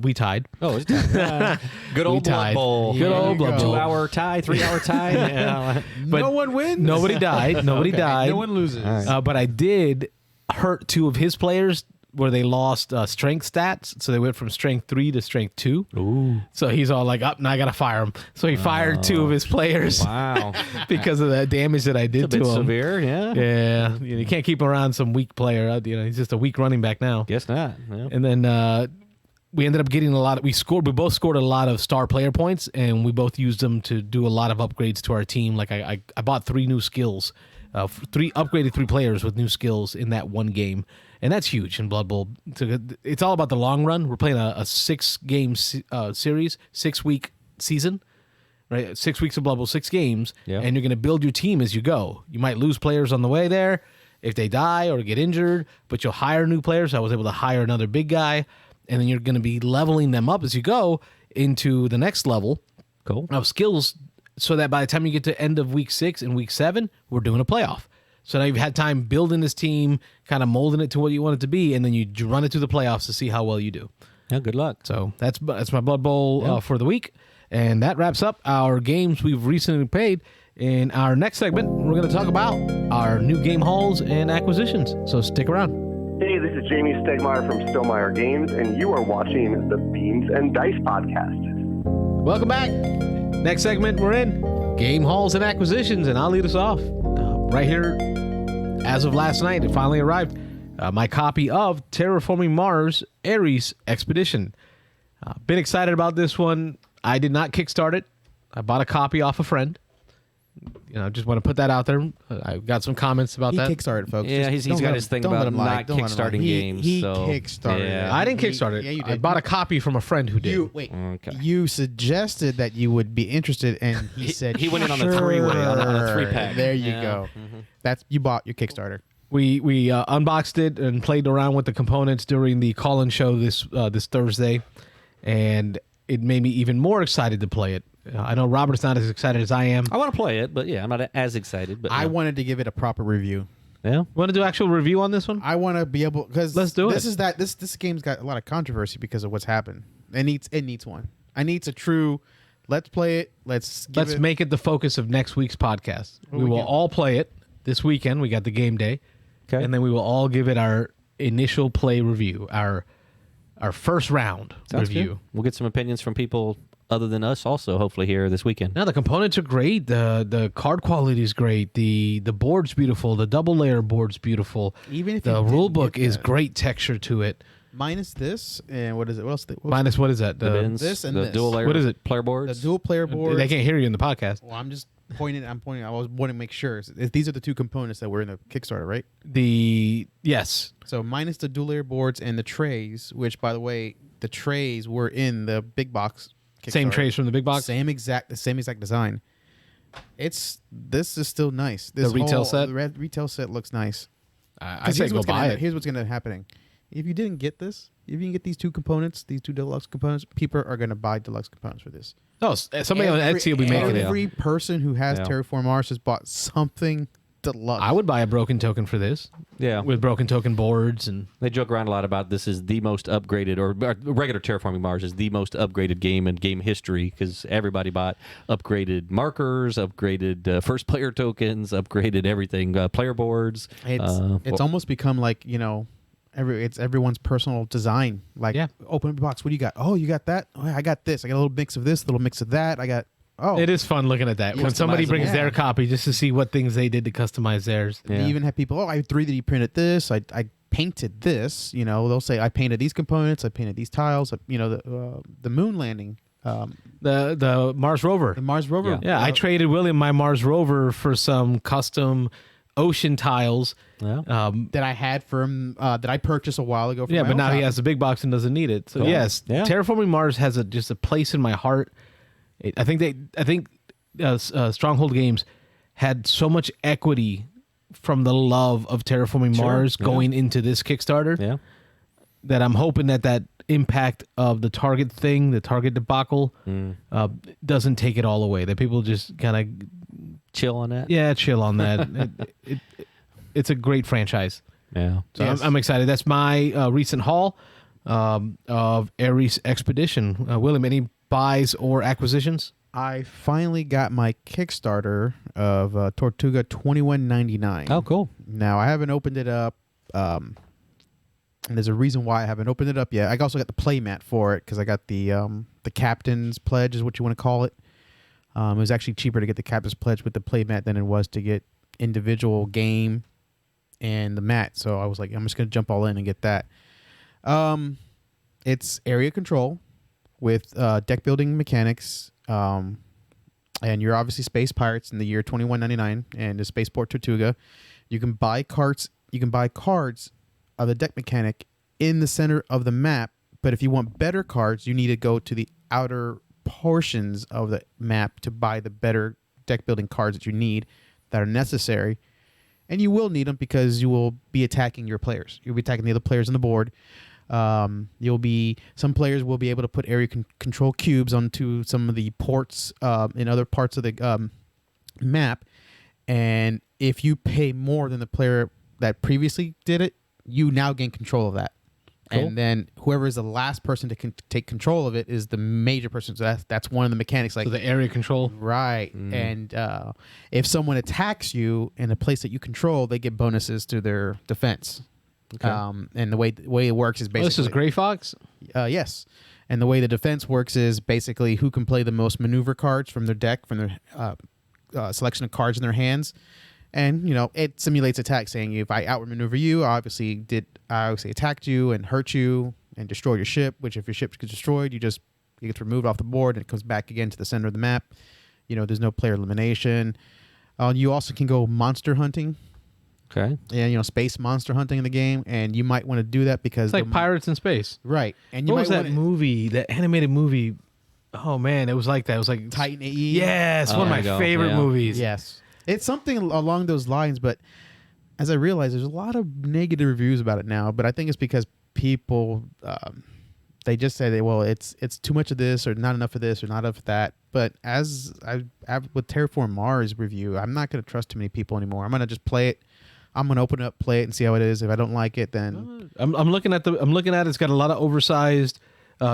We tied. Oh, it's time. Good old Blood tied. Bowl. Good old Blood Bowl. 2-hour tie, 3-hour tie. Yeah. But no one wins. Nobody died. Nobody died. No one loses. But I did hurt 2 of his players where they lost strength stats. So they went from strength 3 to strength 2. Ooh. So he's all like, now I got to fire him. So he fired 2 of his players Wow. because of the damage that I did It's a to bit him. severe, yeah. Yeah. You can't keep him around some weak player. He's just a weak running back now. Guess not. Yeah. And then we ended up getting we both scored a lot of star player points, and we both used them to do a lot of upgrades to our team. Like, I bought 3 new skills upgraded 3 players with new skills in that one game, and that's huge in Blood Bowl. It's all about the long run. We're playing a 6-game series, 6-week season, right? 6 weeks of Blood Bowl, 6 games, and you're going to build your team as you go. You might lose players on the way there if they die or get injured, but you'll hire new players. I was able to hire another big guy, and then you're going to be leveling them up as you go into the next level of skills, so that by the time you get to end of week 6 and week 7, we're doing a playoff. So now you've had time building this team, kind of molding it to what you want it to be, and then you run it through the playoffs to see how well you do. Yeah, good luck. So that's my Blood Bowl for the week. And that wraps up our games we've recently played. In our next segment, we're going to talk about our new game hauls and acquisitions. So stick around. Hey, this is Jamie Stegmeyer from Stillmeyer Games, and you are watching the Beans and Dice podcast. Welcome back. Next segment we're in, game hauls and acquisitions, and I'll lead us off. Right here, as of last night, it finally arrived. My copy of Terraforming Mars Ares Expedition. Been excited about this one. I did not kickstart it. I bought a copy off a friend. Just want to put that out there. I got some comments about that. He kickstarted, folks. Yeah, he's got his thing about not kickstarting games. He so, kickstarted. Yeah. I didn't kickstart it. Yeah, you I did. bought a copy from a friend who did. Okay. You suggested that you would be interested, and he said he went in on the three-way, on a 3-pack. There you go. Mm-hmm. You bought your Kickstarter. We unboxed it and played around with the components during the call-in show this Thursday, and it made me even more excited to play it. I know Robert's not as excited as I am. I want to play it, but I'm not as excited. But I wanted to give it a proper review. Yeah. Want to do actual review on this one? I want to be able, because Let's do it. This game's got a lot of controversy because of what's happened. It needs one. I need a true. Let's play it. Let's make it the focus of next week's podcast. We will weekend? all play it this weekend. We got the game day, and then we will all give it our initial play review, our first round Sounds review. good. We'll get some opinions from people other than us also, hopefully, here this weekend. Now, the components are great. The card quality is great. The board's beautiful. The double layer board's beautiful. Even if the you rule didn't book get is that. great texture to it. minus this, and what is it? What else? Minus what is that? The bins, this and the this. dual layer What is it? player The boards. dual player board. They can't hear you in the podcast. Well, I'm just pointing. I was wanting to make sure. These are the two components that were in the Kickstarter, right? Yes. So minus the dual layer boards and the trays, which, by the way, the trays were in the big box. Same Kickstarter. trays from the big box. The same exact design. This is still nice. This retail set? The retail set looks nice. I say go buy it. Here's what's going to happen. If you didn't get this, if you didn't get these two components, these two deluxe components, people are going to buy deluxe components for this. Oh, somebody on Etsy will be making it. Every person who has Terraform Mars has bought something deluxe. I would buy a broken token for this. Yeah. With broken token boards and They joke around a lot about this is the most upgraded, or regular Terraforming Mars is the most upgraded game in game history because everybody bought upgraded markers, upgraded first player tokens, upgraded everything, player boards. It's almost become like, it's everyone's personal design. Like, open up the box. What do you got? Oh, you got that? Oh, I got this. I got a little mix of this, a little mix of that. I got. Oh, it is fun looking at that when somebody brings their copy just to see what things they did to customize theirs. They even have people. Oh, I 3D printed this. I painted this. They'll say I painted these components. I painted these tiles. The moon landing. The Mars rover. The Mars rover. Yeah, I traded William my Mars rover for some custom ocean tiles. That I had from that I purchased a while ago. From my but own now he shop. has the big box and doesn't need it. So Cool. yes, Yeah. Terraforming Mars has just a place in my heart. I think Stronghold Games had so much equity from the love of Terraforming Mars going into this Kickstarter. That I'm hoping that impact of the Target thing, the Target debacle, doesn't take it all away. That people just kind of chill on that. Yeah, chill on that. It's a great franchise. Yeah. So I'm excited. That's my recent haul of Ares Expedition. William, any buys or acquisitions? I finally got my Kickstarter of Tortuga 2199. Oh, cool. Now I haven't opened it up. And there's a reason why I haven't opened it up yet. I also got the playmat for it because I got the captain's pledge is what you want to call it. It was actually cheaper to get the captain's pledge with the playmat than it was to get individual game and the mat. So I was like, I'm just gonna jump all in and get that. It's area control with deck building mechanics. and you're obviously space pirates in the year 2199 and the spaceport Tortuga. You can buy cards. You can buy cards of the deck mechanic in the center of the map. But if you want better cards, you need to go to the outer portions of the map to buy the better deck building cards that you need that are necessary. And you will need them because you will be attacking your players. You'll be attacking the other players on the board. Some players will be able to put area control cubes onto some of the ports in other parts of the map. And if you pay more than the player that previously did it, you now gain control of that. Cool. And then whoever is the last person to take control of it is the major person. So that's one of the mechanics. Like So the area control. Right. And if someone attacks you in a place that you control, they get bonuses to their defense. Okay. And the way it works is basically... this is Gray Fox? Yes. And the way the defense works is basically who can play the most maneuver cards from their deck, from their selection of cards in their hands. And, it simulates attack, saying if I outmaneuver you, I obviously attacked you and hurt you and destroy your ship, which if your ship gets destroyed, you get removed off the board and it comes back again to the center of the map. There's no player elimination. You also can go monster hunting. Okay. Yeah, space monster hunting in the game, and you might want to do that because... It's like Pirates in Space. Right. And you what was that movie, that animated movie? Oh, man, it was like that. It was like... Titan AE? Yes, one of my favorite movies. Yes. It's something along those lines, but as I realize, there's a lot of negative reviews about it now, but I think it's because people, they just say, it's too much of this or not enough of this or not enough of that. But as I with Terraform Mars review, I'm not going to trust too many people anymore. I'm going to just play it. I'm going to open it up, play it, and see how it is. If I don't like it, then... I'm looking at it. It's got a lot of oversized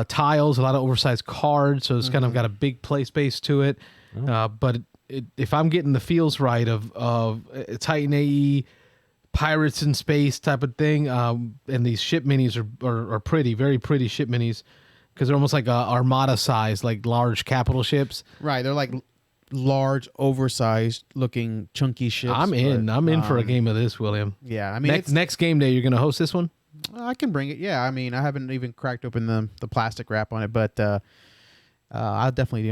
tiles, a lot of oversized cards, so it's kind of got a big play space to it. But if I'm getting the feels right of Titan AE, Pirates in Space type of thing, and these ship minis are pretty, very pretty ship minis, because they're almost like Armada size, like large capital ships. Right, they're like large, oversized looking, chunky ships. I'm in for a game of this, William. Yeah, I mean, next game day, you're going to host this one? I can bring it. Yeah, I mean, I haven't even cracked open the plastic wrap on it, but I'll definitely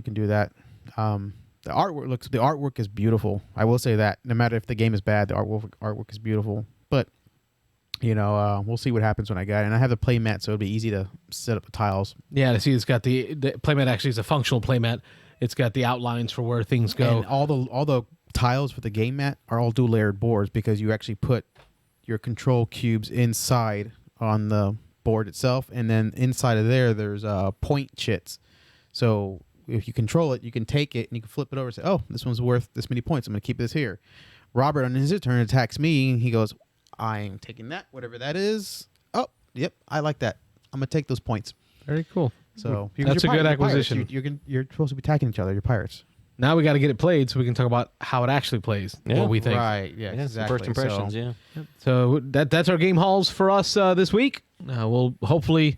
can do that. The artwork is beautiful. I will say that. No matter if the game is bad, the artwork is beautiful. But we'll see what happens when I get it. And I have the playmat, so it'll be easy to set up the tiles. Yeah, to see it's got the playmat. Actually, is a functional playmat. It's got the outlines for where things go. And all the tiles for the game mat are all dual layered boards because you actually put your control cubes inside on the board itself, and then inside of there's point chits. So if you control it, you can take it and you can flip it over and say, oh, this one's worth this many points. I'm going to keep this here. Robert, on his turn, attacks me. And he goes, I'm taking that, whatever that is. Oh, yep, I like that. I'm going to take those points. Very cool. So that's a good acquisition. You're supposed to be attacking each other. You're pirates. Now we got to get it played so we can talk about how it actually plays. Yeah. What we think. Right. Yeah. Exactly. First impressions. So that's our game hauls for us this week. We'll hopefully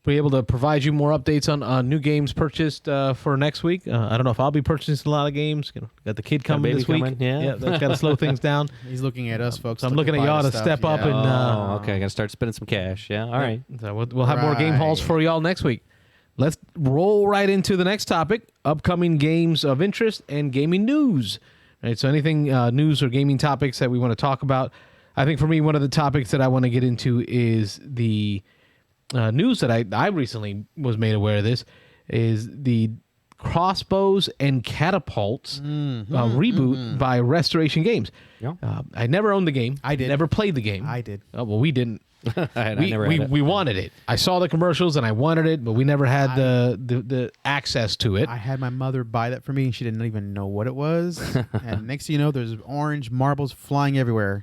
be able to provide you more updates on new games purchased for next week. I don't know if I'll be purchasing a lot of games. Got the kid coming this week. Yeah, that's got to slow things down. He's looking at us, folks. So I'm looking at y'all to step up and. Okay, I got to start spending some cash. Yeah, all right. So we'll have more game hauls for y'all next week. Let's roll right into the next topic: upcoming games of interest and gaming news. All right. So anything news or gaming topics that we want to talk about. I think for me, one of the topics that I want to get into is the news that I recently was made aware of. This is the Crossbows and Catapults reboot by Restoration Games. Yeah. I never owned the game. I did. Never played the game. I did. Oh, well, we didn't. We wanted it. I saw the commercials and I wanted it, but we never had the access to it. I had my mother buy that for me. She didn't even know what it was. And next thing you know, there's orange marbles flying everywhere.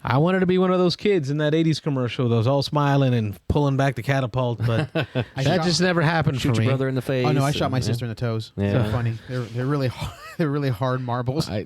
I wanted to be one of those kids in that 80s commercial that was all smiling and pulling back the catapult, but that just never happened for me. Shoot your brother in the face. Oh, no, I shot my sister in the toes. Yeah. So funny. They're really hard. They're really hard marbles. I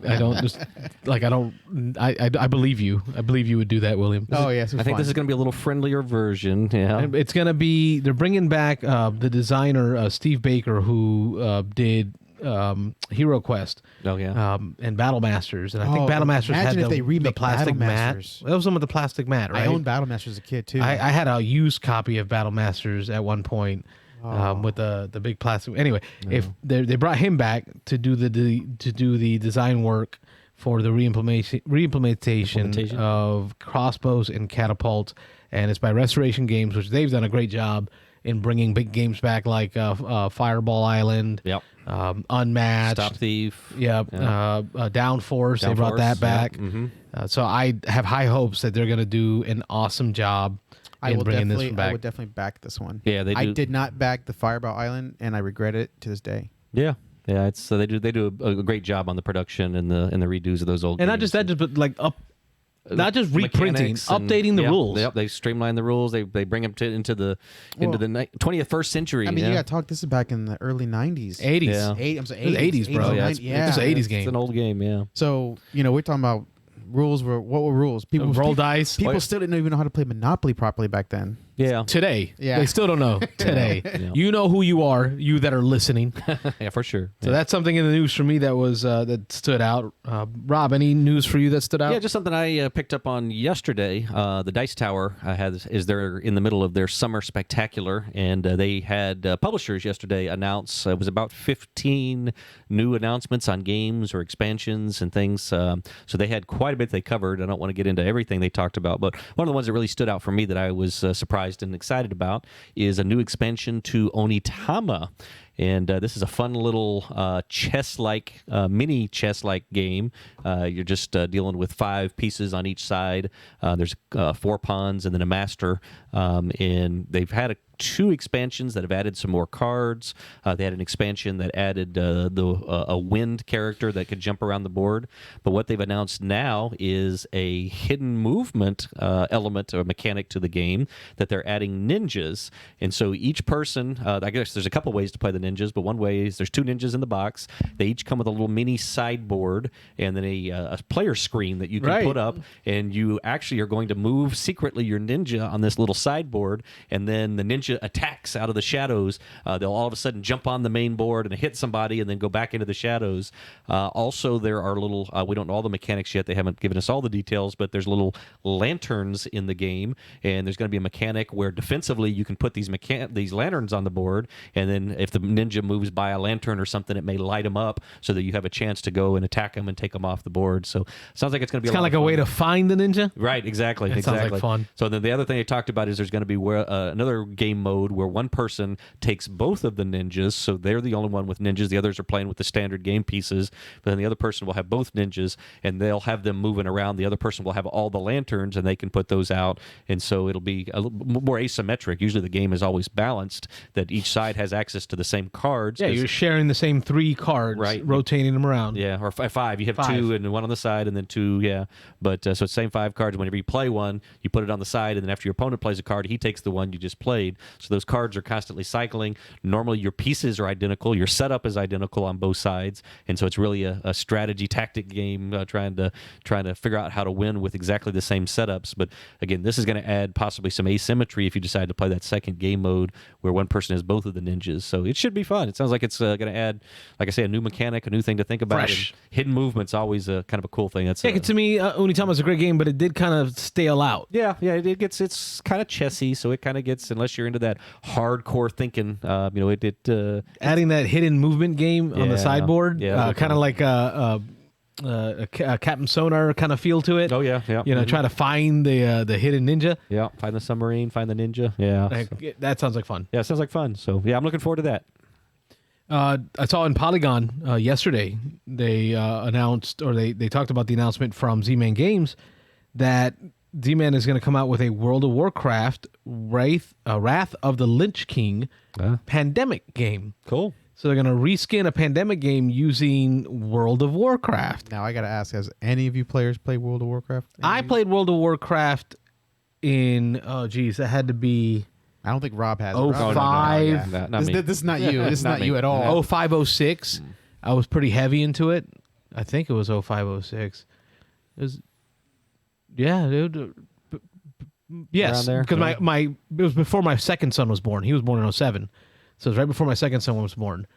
believe you. I believe you would do that, William. Oh, yes. I think this is going to be a little friendlier version. Yeah. It's going to be, they're bringing back the designer, Steve Baker, who did Hero Quest. Oh, yeah. And Battle Masters. And I think Battle Masters had the plastic mat. That was one with the plastic mat, right? I owned Battle Masters as a kid, too. I had a used copy of Battle Masters at one point. with the big plastic. Anyway, if they brought him back to do the design work for the reimplementation of crossbows and catapults, and it's by Restoration Games, which they've done a great job in bringing big games back like Fireball Island, Unmatched, Stop Thief, Downforce. They brought that back. So I have high hopes that they're going to do an awesome job in bringing this one back. I would definitely back this one. Yeah, they do. I did not back the Fireball Island, and I regret it to this day. Yeah. It's so they do a great job on the production and the redos of those old and games. not just that, but like not just reprinting, updating the rules. Yep, they streamline the rules. They bring them into the 20th first century. I mean, you got to talk. This is back in the early 90s, 80s. Yeah. I'm saying 80s, bro. It's It's an 80s game. It's an old game. Yeah. So we're talking about rules. What were rules? People Roll dice. People still didn't even know how to play Monopoly properly back then. Yeah. Today, Yeah. they still don't know. Today, you know who you are, you that are listening. Yeah, for sure. So that's something in the news for me that was that stood out. Rob, any news for you that stood out? Yeah, just something I picked up on yesterday. The Dice Tower is there in the middle of their summer spectacular, and they had publishers yesterday announce it was about 15 new announcements on games or expansions and things. So they had quite a bit they covered. I don't want to get into everything they talked about, but one of the ones that really stood out for me that I was surprised and excited about is a new expansion to Onitama. And this is a fun little chess-like, mini chess-like game. You're just dealing with 5 pieces on each side. There's 4 pawns and then a master. And they've had 2 expansions that have added some more cards. They had an expansion that added a wind character that could jump around the board. But what they've announced now is a hidden movement element or mechanic to the game that they're adding ninjas. And so each person, I guess there's a couple ways to play the ninjas, but one way is there's 2 ninjas in the box. They each come with a little mini sideboard and then a player screen that you can put up, and you actually are going to move secretly your ninja on this little sideboard, and then the ninja attacks out of the shadows. They'll all of a sudden jump on the main board and hit somebody and then go back into the shadows. Also, there are little, we don't know all the mechanics yet. They haven't given us all the details, but there's little lanterns in the game, and there's going to be a mechanic where defensively you can put these lanterns on the board, and then if the ninja moves by a lantern or something, it may light them up so that you have a chance to go and attack them and take them off the board. So it sounds like it's going to be kind of like a way to find the ninja. Right, exactly. It sounds like fun. So then the other thing they talked about is there's going to be another game mode where one person takes both of the ninjas, so they're the only one with ninjas. The others are playing with the standard game pieces, but then the other person will have both ninjas, and they'll have them moving around. The other person will have all the lanterns, and they can put those out, and so it'll be a little more asymmetric. Usually the game is always balanced, that each side has access to the same cards. Yeah, you're sharing the same 3 cards, rotating them around. Yeah, or 5. You have 2 and one on the side, and then 2, But so it's the same 5 cards. Whenever you play one, you put it on the side, and then after your opponent plays a card, he takes the one you just played. So those cards are constantly cycling. Normally your pieces are identical. Your setup is identical on both sides. And so it's really a strategy tactic game trying to figure out how to win with exactly the same setups. But again, this is going to add possibly some asymmetry if you decide to play that second game mode where one person has both of the ninjas. So it should be fun. It sounds like it's going to add, like I say, a new mechanic, a new thing to think about. Fresh. And hidden movement's always kind of a cool thing. That's to me, Onitama's a great game, but it did kind of stale out. Yeah, it's kind of chessy, so it kind of gets, unless you're into that hardcore thinking, adding that hidden movement game on the sideboard, kind of like a Captain Sonar kind of feel to it. Oh yeah. Try to find the hidden ninja. Yeah, find the submarine, find the ninja. Yeah, that sounds like fun. Yeah, it sounds like fun. So yeah, I'm looking forward to that. I saw in Polygon yesterday they announced, or they talked about the announcement from Z-Man Games that Z-Man is going to come out with a World of Warcraft Wrath of the Lich King pandemic game. Cool. So they're going to reskin a pandemic game using World of Warcraft. Now I got to ask, has any of you players played World of Warcraft? I played World of Warcraft in, that had to be... I don't think Rob has. 05. This is not you. This is not you at all. 05, 06. I was pretty heavy into it. I think it was 05, 06. It was... Yeah, dude. Yes, because it was before my second son was born. He was born in 07. So it was right before my second son was born.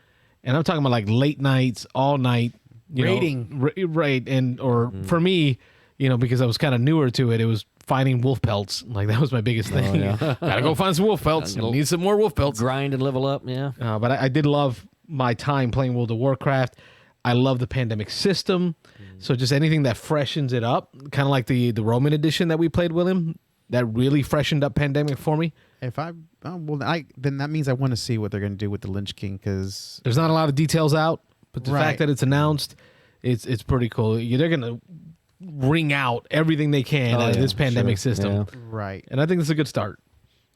And I'm talking about like late nights, all night. Raiding. Right. And, or for me, because I was kind of newer to it, it was finding wolf pelts. Like that was my biggest thing. Gotta go find some wolf pelts. Need some more wolf pelts. Grind and level up. Yeah. But I did love my time playing World of Warcraft. I love the pandemic system. So just anything that freshens it up, kind of like the Roman edition that we played, William, that really freshened up pandemic for me. Then that means I want to see what they're going to do with the Lynch King, because there's not a lot of details out, but the fact that it's announced, it's pretty cool. They're going to wring out everything they can out of this pandemic system. Yeah. Right. And I think it's a good start.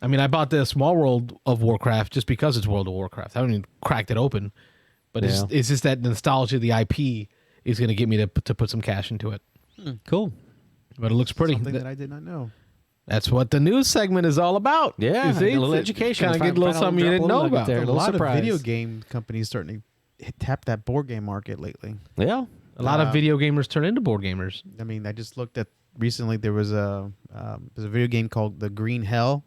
I mean, I bought the Small World of Warcraft just because it's World of Warcraft. I haven't even cracked it open, but it's just that nostalgia of the IP is going to get me to put some cash into it. Cool. But it looks pretty. Something that I did not know. That's what the news segment is all about. Yeah, you see? a little education. Kind of get a little something you didn't know about. There. A lot of video game companies starting to tap that board game market lately. Yeah. A lot of video gamers turn into board gamers. I mean, I just looked at recently. There's a video game called The Green Hell,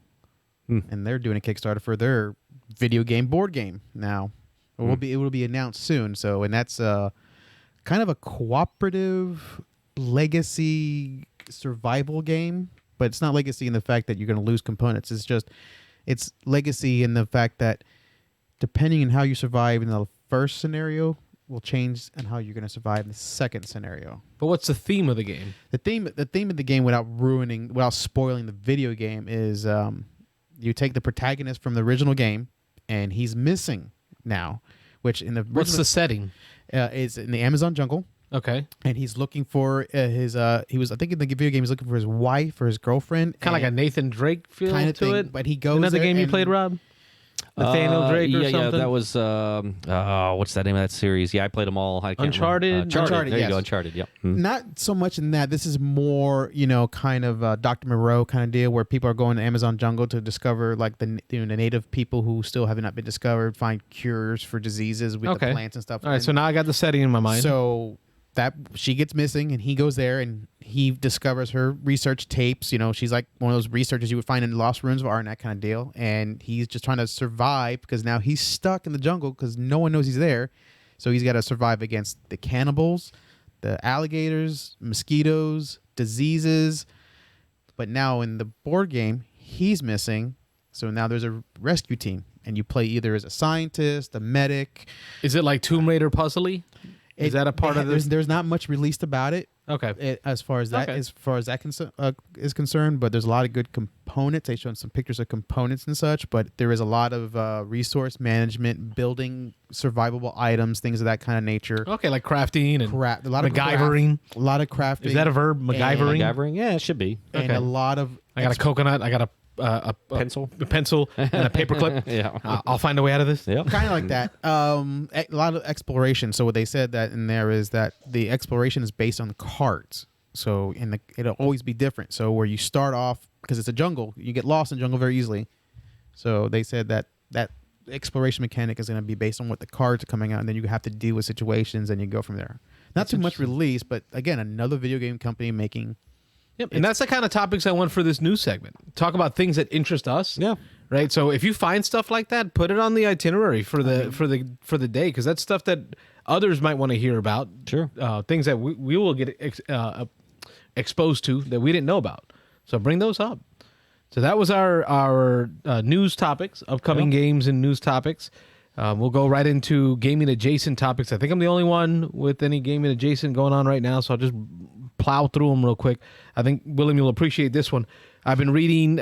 and they're doing a Kickstarter for their video game board game now. It will be announced soon. So, and that's kind of a cooperative legacy survival game, but it's not legacy in the fact that you're going to lose components. It's legacy in the fact that depending on how you survive in the first scenario will change and how you're going to survive in the second scenario. But what's the theme of the game? The theme of the game, without spoiling the video game, is you take the protagonist from the original game and he's missing now, which in the what's the setting? Is in the Amazon jungle. Okay. And he's looking for his I think in the video game he's looking for his wife or his girlfriend. Kind of like a Nathan Drake feel kind of to thing, it. But he goes another there game you played, Rob? Nathaniel Drake or something? Yeah, that was what's that name of that series? Yeah, I played them all. I can't Uncharted? remember. Uncharted, There yes. you go, Uncharted. Yep. Not so much in that. This is more, kind of Dr. Moreau kind of deal where people are going to Amazon jungle to discover like the native people who still have not been discovered, find cures for diseases with the plants and stuff. All right, so now I got the setting in my mind. So that she gets missing and he goes there and he discovers her research tapes. She's like one of those researchers you would find in Lost Ruins of Art and that kind of deal. And he's just trying to survive because now he's stuck in the jungle because no one knows he's there. So he's got to survive against the cannibals, the alligators, mosquitoes, diseases. But now in the board game, he's missing. So now there's a rescue team and you play either as a scientist, a medic. Is it like Tomb Raider puzzly? Is that a part of this? There's not much released about it. Okay. As far as that is concerned, but there's a lot of good components. They showed some pictures of components and such, but there is a lot of resource management, building survivable items, things of that kind of nature. Okay, like crafting and A lot of MacGyvering. A lot of crafting. Is that a verb? MacGyvering? MacGyvering? Yeah, it should be. And Okay. a lot of I got a coconut. I got a Pencil? a pencil, and a paperclip. Yeah. I'll find a way out of this. Yep. kind of like that. A lot of exploration. So what they said that in there is that the exploration is based on the cards. So it'll always be different. So where you start off, because it's a jungle, you get lost in jungle very easily. So they said that exploration mechanic is going to be based on what the cards are coming out, and then you have to deal with situations, and you go from there. Not too much release, but again, another video game company making. Yep. And that's the kind of topics I want for this news segment. Talk about things that interest us. Yeah. Right. So if you find stuff like that, put it on the itinerary for the day, because that's stuff that others might want to hear about. Sure. Things that we will get exposed to that we didn't know about. So bring those up. So that was our news topics, upcoming games and news topics. We'll go right into gaming adjacent topics. I think I'm the only one with any gaming adjacent going on right now, so I'll just plow through them real quick. I think, William, you'll appreciate this one. I've been reading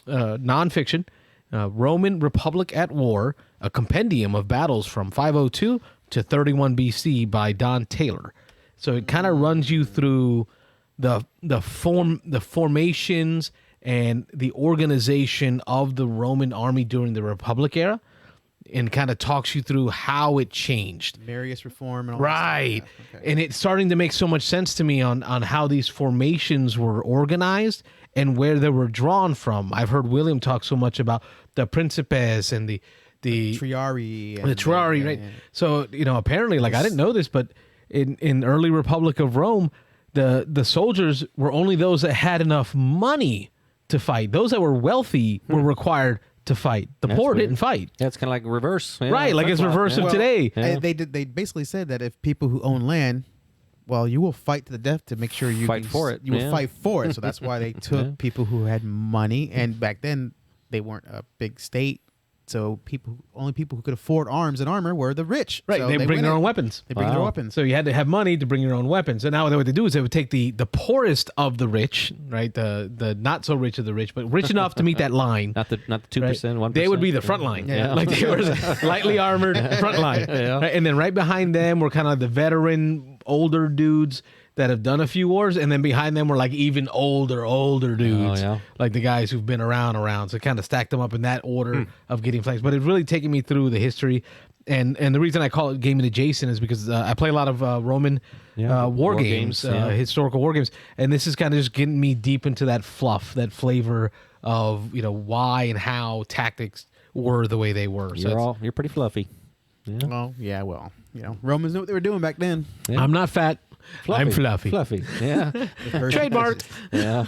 nonfiction, Roman Republic at War, a compendium of battles from 502 to 31 BC by Don Taylor. So it kind of runs you through the formations and the organization of the Roman army during the Republic era, and kind of talks you through how it changed. Marius reform and all Right. that stuff. Okay. And it's starting to make so much sense to me on how these formations were organized and where they were drawn from. I've heard William talk so much about the Principes and the Triarii. the Triarii, right? Yeah. So, apparently, like, I didn't know this, but in early Republic of Rome, the soldiers were only those that had enough money to fight. Those that were wealthy were required to fight. The poor didn't fight. Yeah, it's kind of like reverse. Yeah, Right, like it's reverse of today. And they basically said that if people who own land well, you will fight to the death to make sure you Fight for it, You will yeah. fight for it. So that's why they took Yeah. people who had money, and back then they weren't a big state. So only people who could afford arms and armor were the rich. Right, So they bring went their in. own weapons. They bring their Wow. weapons. So you had to have money to bring your own weapons. And now what they do is they would take the poorest of the rich, right? The not so rich of the rich, but rich enough to meet that line. Not the 2%, right? 1%. They would be the front line. Yeah. Like they were lightly armored front line. Yeah. Right? And then right behind them were kind of the veteran, older dudes that have done a few wars. And then behind them were like even older dudes. yeah. Like the guys who've been around. So it kind of stacked them up in that order of getting flags. But it's really taking me through the history. And the reason I call it gaming adjacent is because I play a lot of Roman war games, historical war games, and this is kind of just getting me deep into that fluff, that flavor of why and how tactics were the way they were. So You're pretty fluffy. Yeah. Well, Romans knew what they were doing back then. Yeah. I'm not fat. I'm fluffy. Fluffy. Yeah. Trademark. Yeah.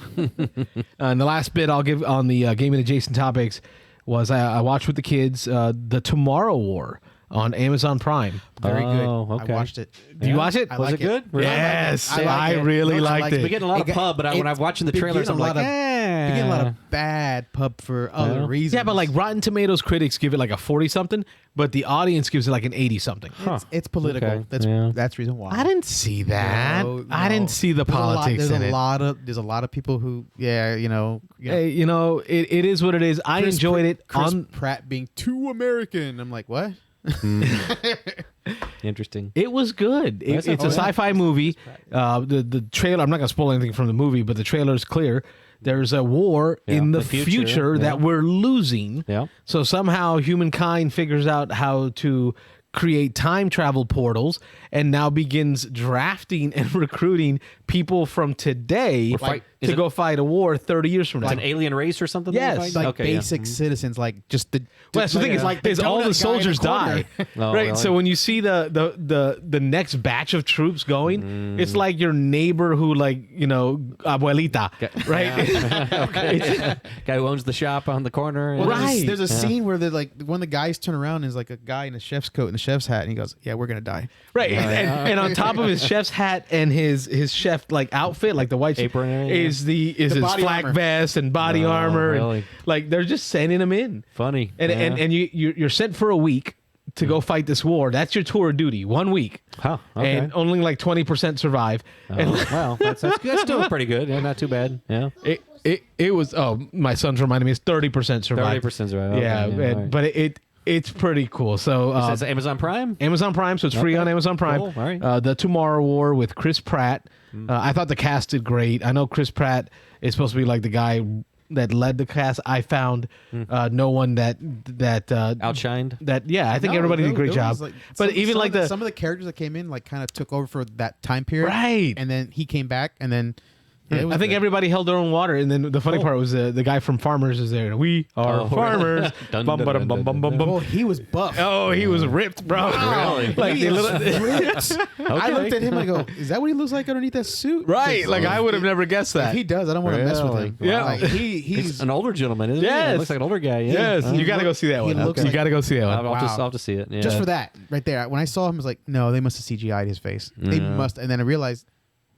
And the last bit I'll give on the gaming adjacent topics was I watched with the kids the Tomorrow War on Amazon Prime. Very Oh, good. okay. I watched it. Did you watch it? I Was like it good? Really? Yes, I like I it. really No, I liked liked it. We get a lot of pub, but when I'm watching the trailers, I'm like, You're getting a lot of bad pub for other reasons. Yeah, but like Rotten Tomatoes critics give it like a 40-something, but the audience gives it like an 80-something. it's political. Okay. That's Yeah. that's the reason why. I didn't see that. No, I no. didn't see the politics There's in it. There's a lot of people who, Hey, it is what it is. I enjoyed it. Chris Pratt being too American. I'm like, what? Interesting. It was good. It's a sci-fi movie. The trailer. I'm not gonna spoil anything from the movie, but the trailer is clear. There's a war in the future that we're losing. Yeah. So somehow humankind figures out how to create time travel portals and now begins drafting and recruiting people from today to go fight a war 30 years from now. It's an alien race or something? Yes. that they fight? Like Okay, yeah. basic citizens, like just the. Well, that's the thing is all the soldiers die, Oh, right? really? So when you see the next batch of troops going, it's like your neighbor who abuelita, right? Guy who owns the shop on the corner. Well, Right. There's a scene where one of the guys turn around and is like a guy in a chef's coat and a chef's hat, and he goes, "Yeah, we're gonna die." Right, and on top of his chef's hat and his chef outfit, like the white Apron, yeah. is his body flak armor. vest and body armor, really? and like they're just sending him in. Funny. And Yeah. and you're sent for a week to go fight this war. That's your tour of duty, 1 week. Huh, okay. And only like 20% survive. And Well, that's good. That's still pretty good. Yeah, not too bad. Yeah. it was my son's reminding me it's 30% survive. 30% survive. Okay, Yeah, all right. but it's pretty cool. So Is that Amazon Prime? Amazon Prime, so it's free on Amazon Prime. Cool, all right. The Tomorrow War with Chris Pratt. I thought the cast did great. I know Chris Pratt is supposed to be like the guy that led the cast. I found no one that Outshined? I think everybody did a great job. But even like some of the characters that came in kind of took over for that time period, Right. And then he came back, and then I think everybody held their own water, and then the funny part was the guy from Farmers is there. We are farmers. Dun, Bum, dun, ba-dum, dun, bum, dun, bum, bum, Oh, bum. he was buff. Oh, he was ripped, bro. Really? Like He the is little, ripped. I looked at him and I go, "Is that what he looks like underneath that suit?" right? Like I would have never guessed If that. he does, I don't want to mess with him. Yeah. Like, He's he's an older gentleman, isn't he? Yes. Looks like an older guy. Yeah. Yes, Uh-huh. you got to go see that he one. looks You like- got to go see that one. I'll Wow. have to see it. Yeah. just for that right there. When I saw him, I was like, "No, they must have CGI'd his face. They must." And then I realized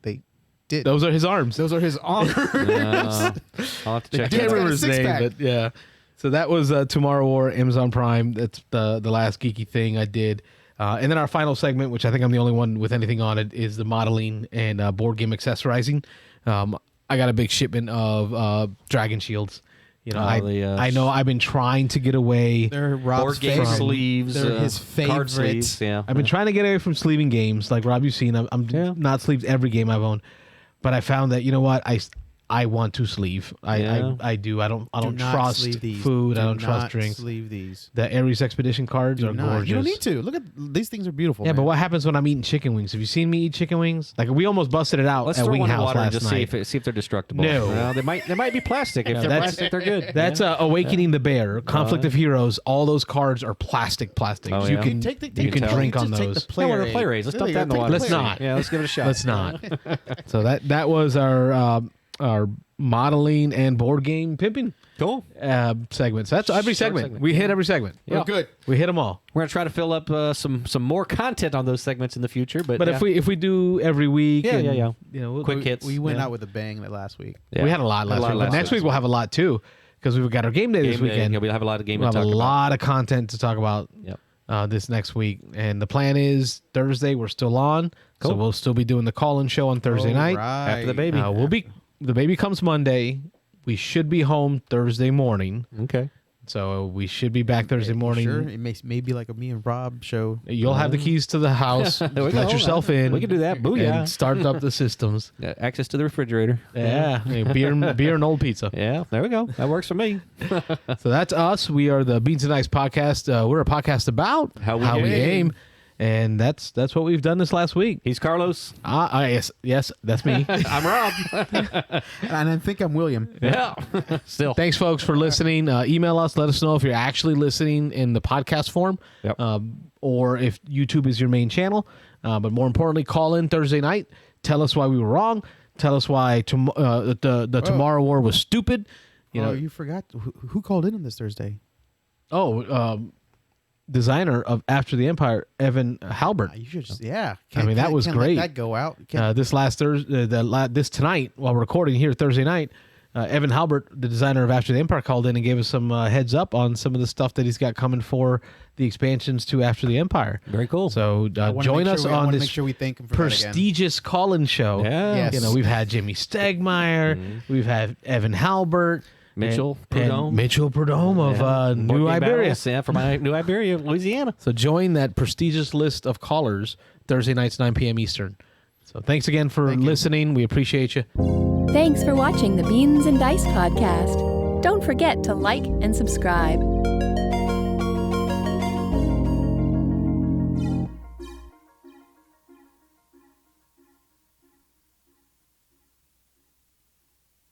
they did. Those are his arms. Those are his arms. I'll have to check I can't that out. remember his name, six-pack. but yeah. So that was Tomorrow War, Amazon Prime. That's the last geeky thing I did. And then our final segment, which I think I'm the only one with anything on it, is the modeling and board game accessorizing. I got a big shipment of Dragon Shields. I know I've been trying to get away. They're Board Rob's game favorite. sleeves. They're his Card favorites. sleeves. Yeah. I've been trying to get away from sleeving games. Like Rob, you've seen, I'm not sleeved every game I've owned. But I found that, you know what, I want to sleeve. I do. I don't Do not trust sleeve these. food. Do I don't trust not drinks. Sleeve these. The Ares Expedition cards Do are not. gorgeous. You don't need to. Look at these things are beautiful. Yeah, man. but what happens when I'm eating chicken wings? Have you seen me eat chicken wings? Like we almost busted it out Let's at throw Wing one in House water and last just night. see if they're destructible. No. Well, they might be plastic. If they're that's- plastic, they're good. That's Awakening the Bear, Conflict of Heroes. All those cards are plastic. Oh, You yeah? can you can drink on those. No, we're play raise. Let's dump that in the water. Let's not. Yeah, let's give it a shot. Let's not. So that was our modeling and board game pimping. Cool. segments. That's every segment. We hit every segment. Yeah. We're good. We hit them all. We're gonna try to fill up some more content on those segments in the future. But if we do every week, Yeah, and, yeah. You know, Quick hits. We went Yeah. out with a bang that last week. Yeah. We had a lot last week. But next week we'll have a lot too, because we've got our game day this Game day. weekend. Yeah, we'll have a lot of game We'll to have a talk about. lot of content to talk about. Yep. This next week, and the plan is Thursday we're still on, so Cool. we'll still be doing the call-in show on Thursday night. After the baby. The baby comes Monday. We should be home Thursday morning, Okay. so we should be back Thursday morning. Sure, it may be like a me and Rob show. You'll have the keys to the house. There we Let go. yourself in. We can do that. Booyah. And start up the systems. Access to the refrigerator. Yeah, beer and old pizza. Yeah, there we go. That works for me. So that's us. We are the Beans and Ice podcast. We're a podcast about How we game. And that's what we've done this last week. He's Carlos. Yes, that's me. I'm Rob. And I think I'm William. Yeah. Still. Thanks, folks, for listening. Email us. Let us know if you're actually listening in the podcast form, Yep. or if YouTube is your main channel. But more importantly, call in Thursday night. Tell us why we were wrong. Tell us why the Tomorrow War was stupid. You forgot who called in on this Thursday. Designer of After the Empire, Evan Halbert. You should just that was great. Let that go out. This last Thursday, this tonight, while we're recording here Thursday night, Evan Halbert, the designer of After the Empire, called in and gave us some heads up on some of the stuff that he's got coming for the expansions to After the Empire. Very cool. So join us on this make sure we thank him for that again. prestigious call-in show. Yeah. Yes. We've had Jimmy Stegmeyer, we've had Evan Halbert, Mitchell and Prudhomme. Mitchell Prudhomme of Board New Game Iberia. Battles, yeah, from New Iberia, Louisiana. So join that prestigious list of callers Thursday nights, 9 p.m. Eastern. So thanks again for listening. We appreciate you. Thanks for watching the Beans and Dice podcast. Don't forget to like and subscribe.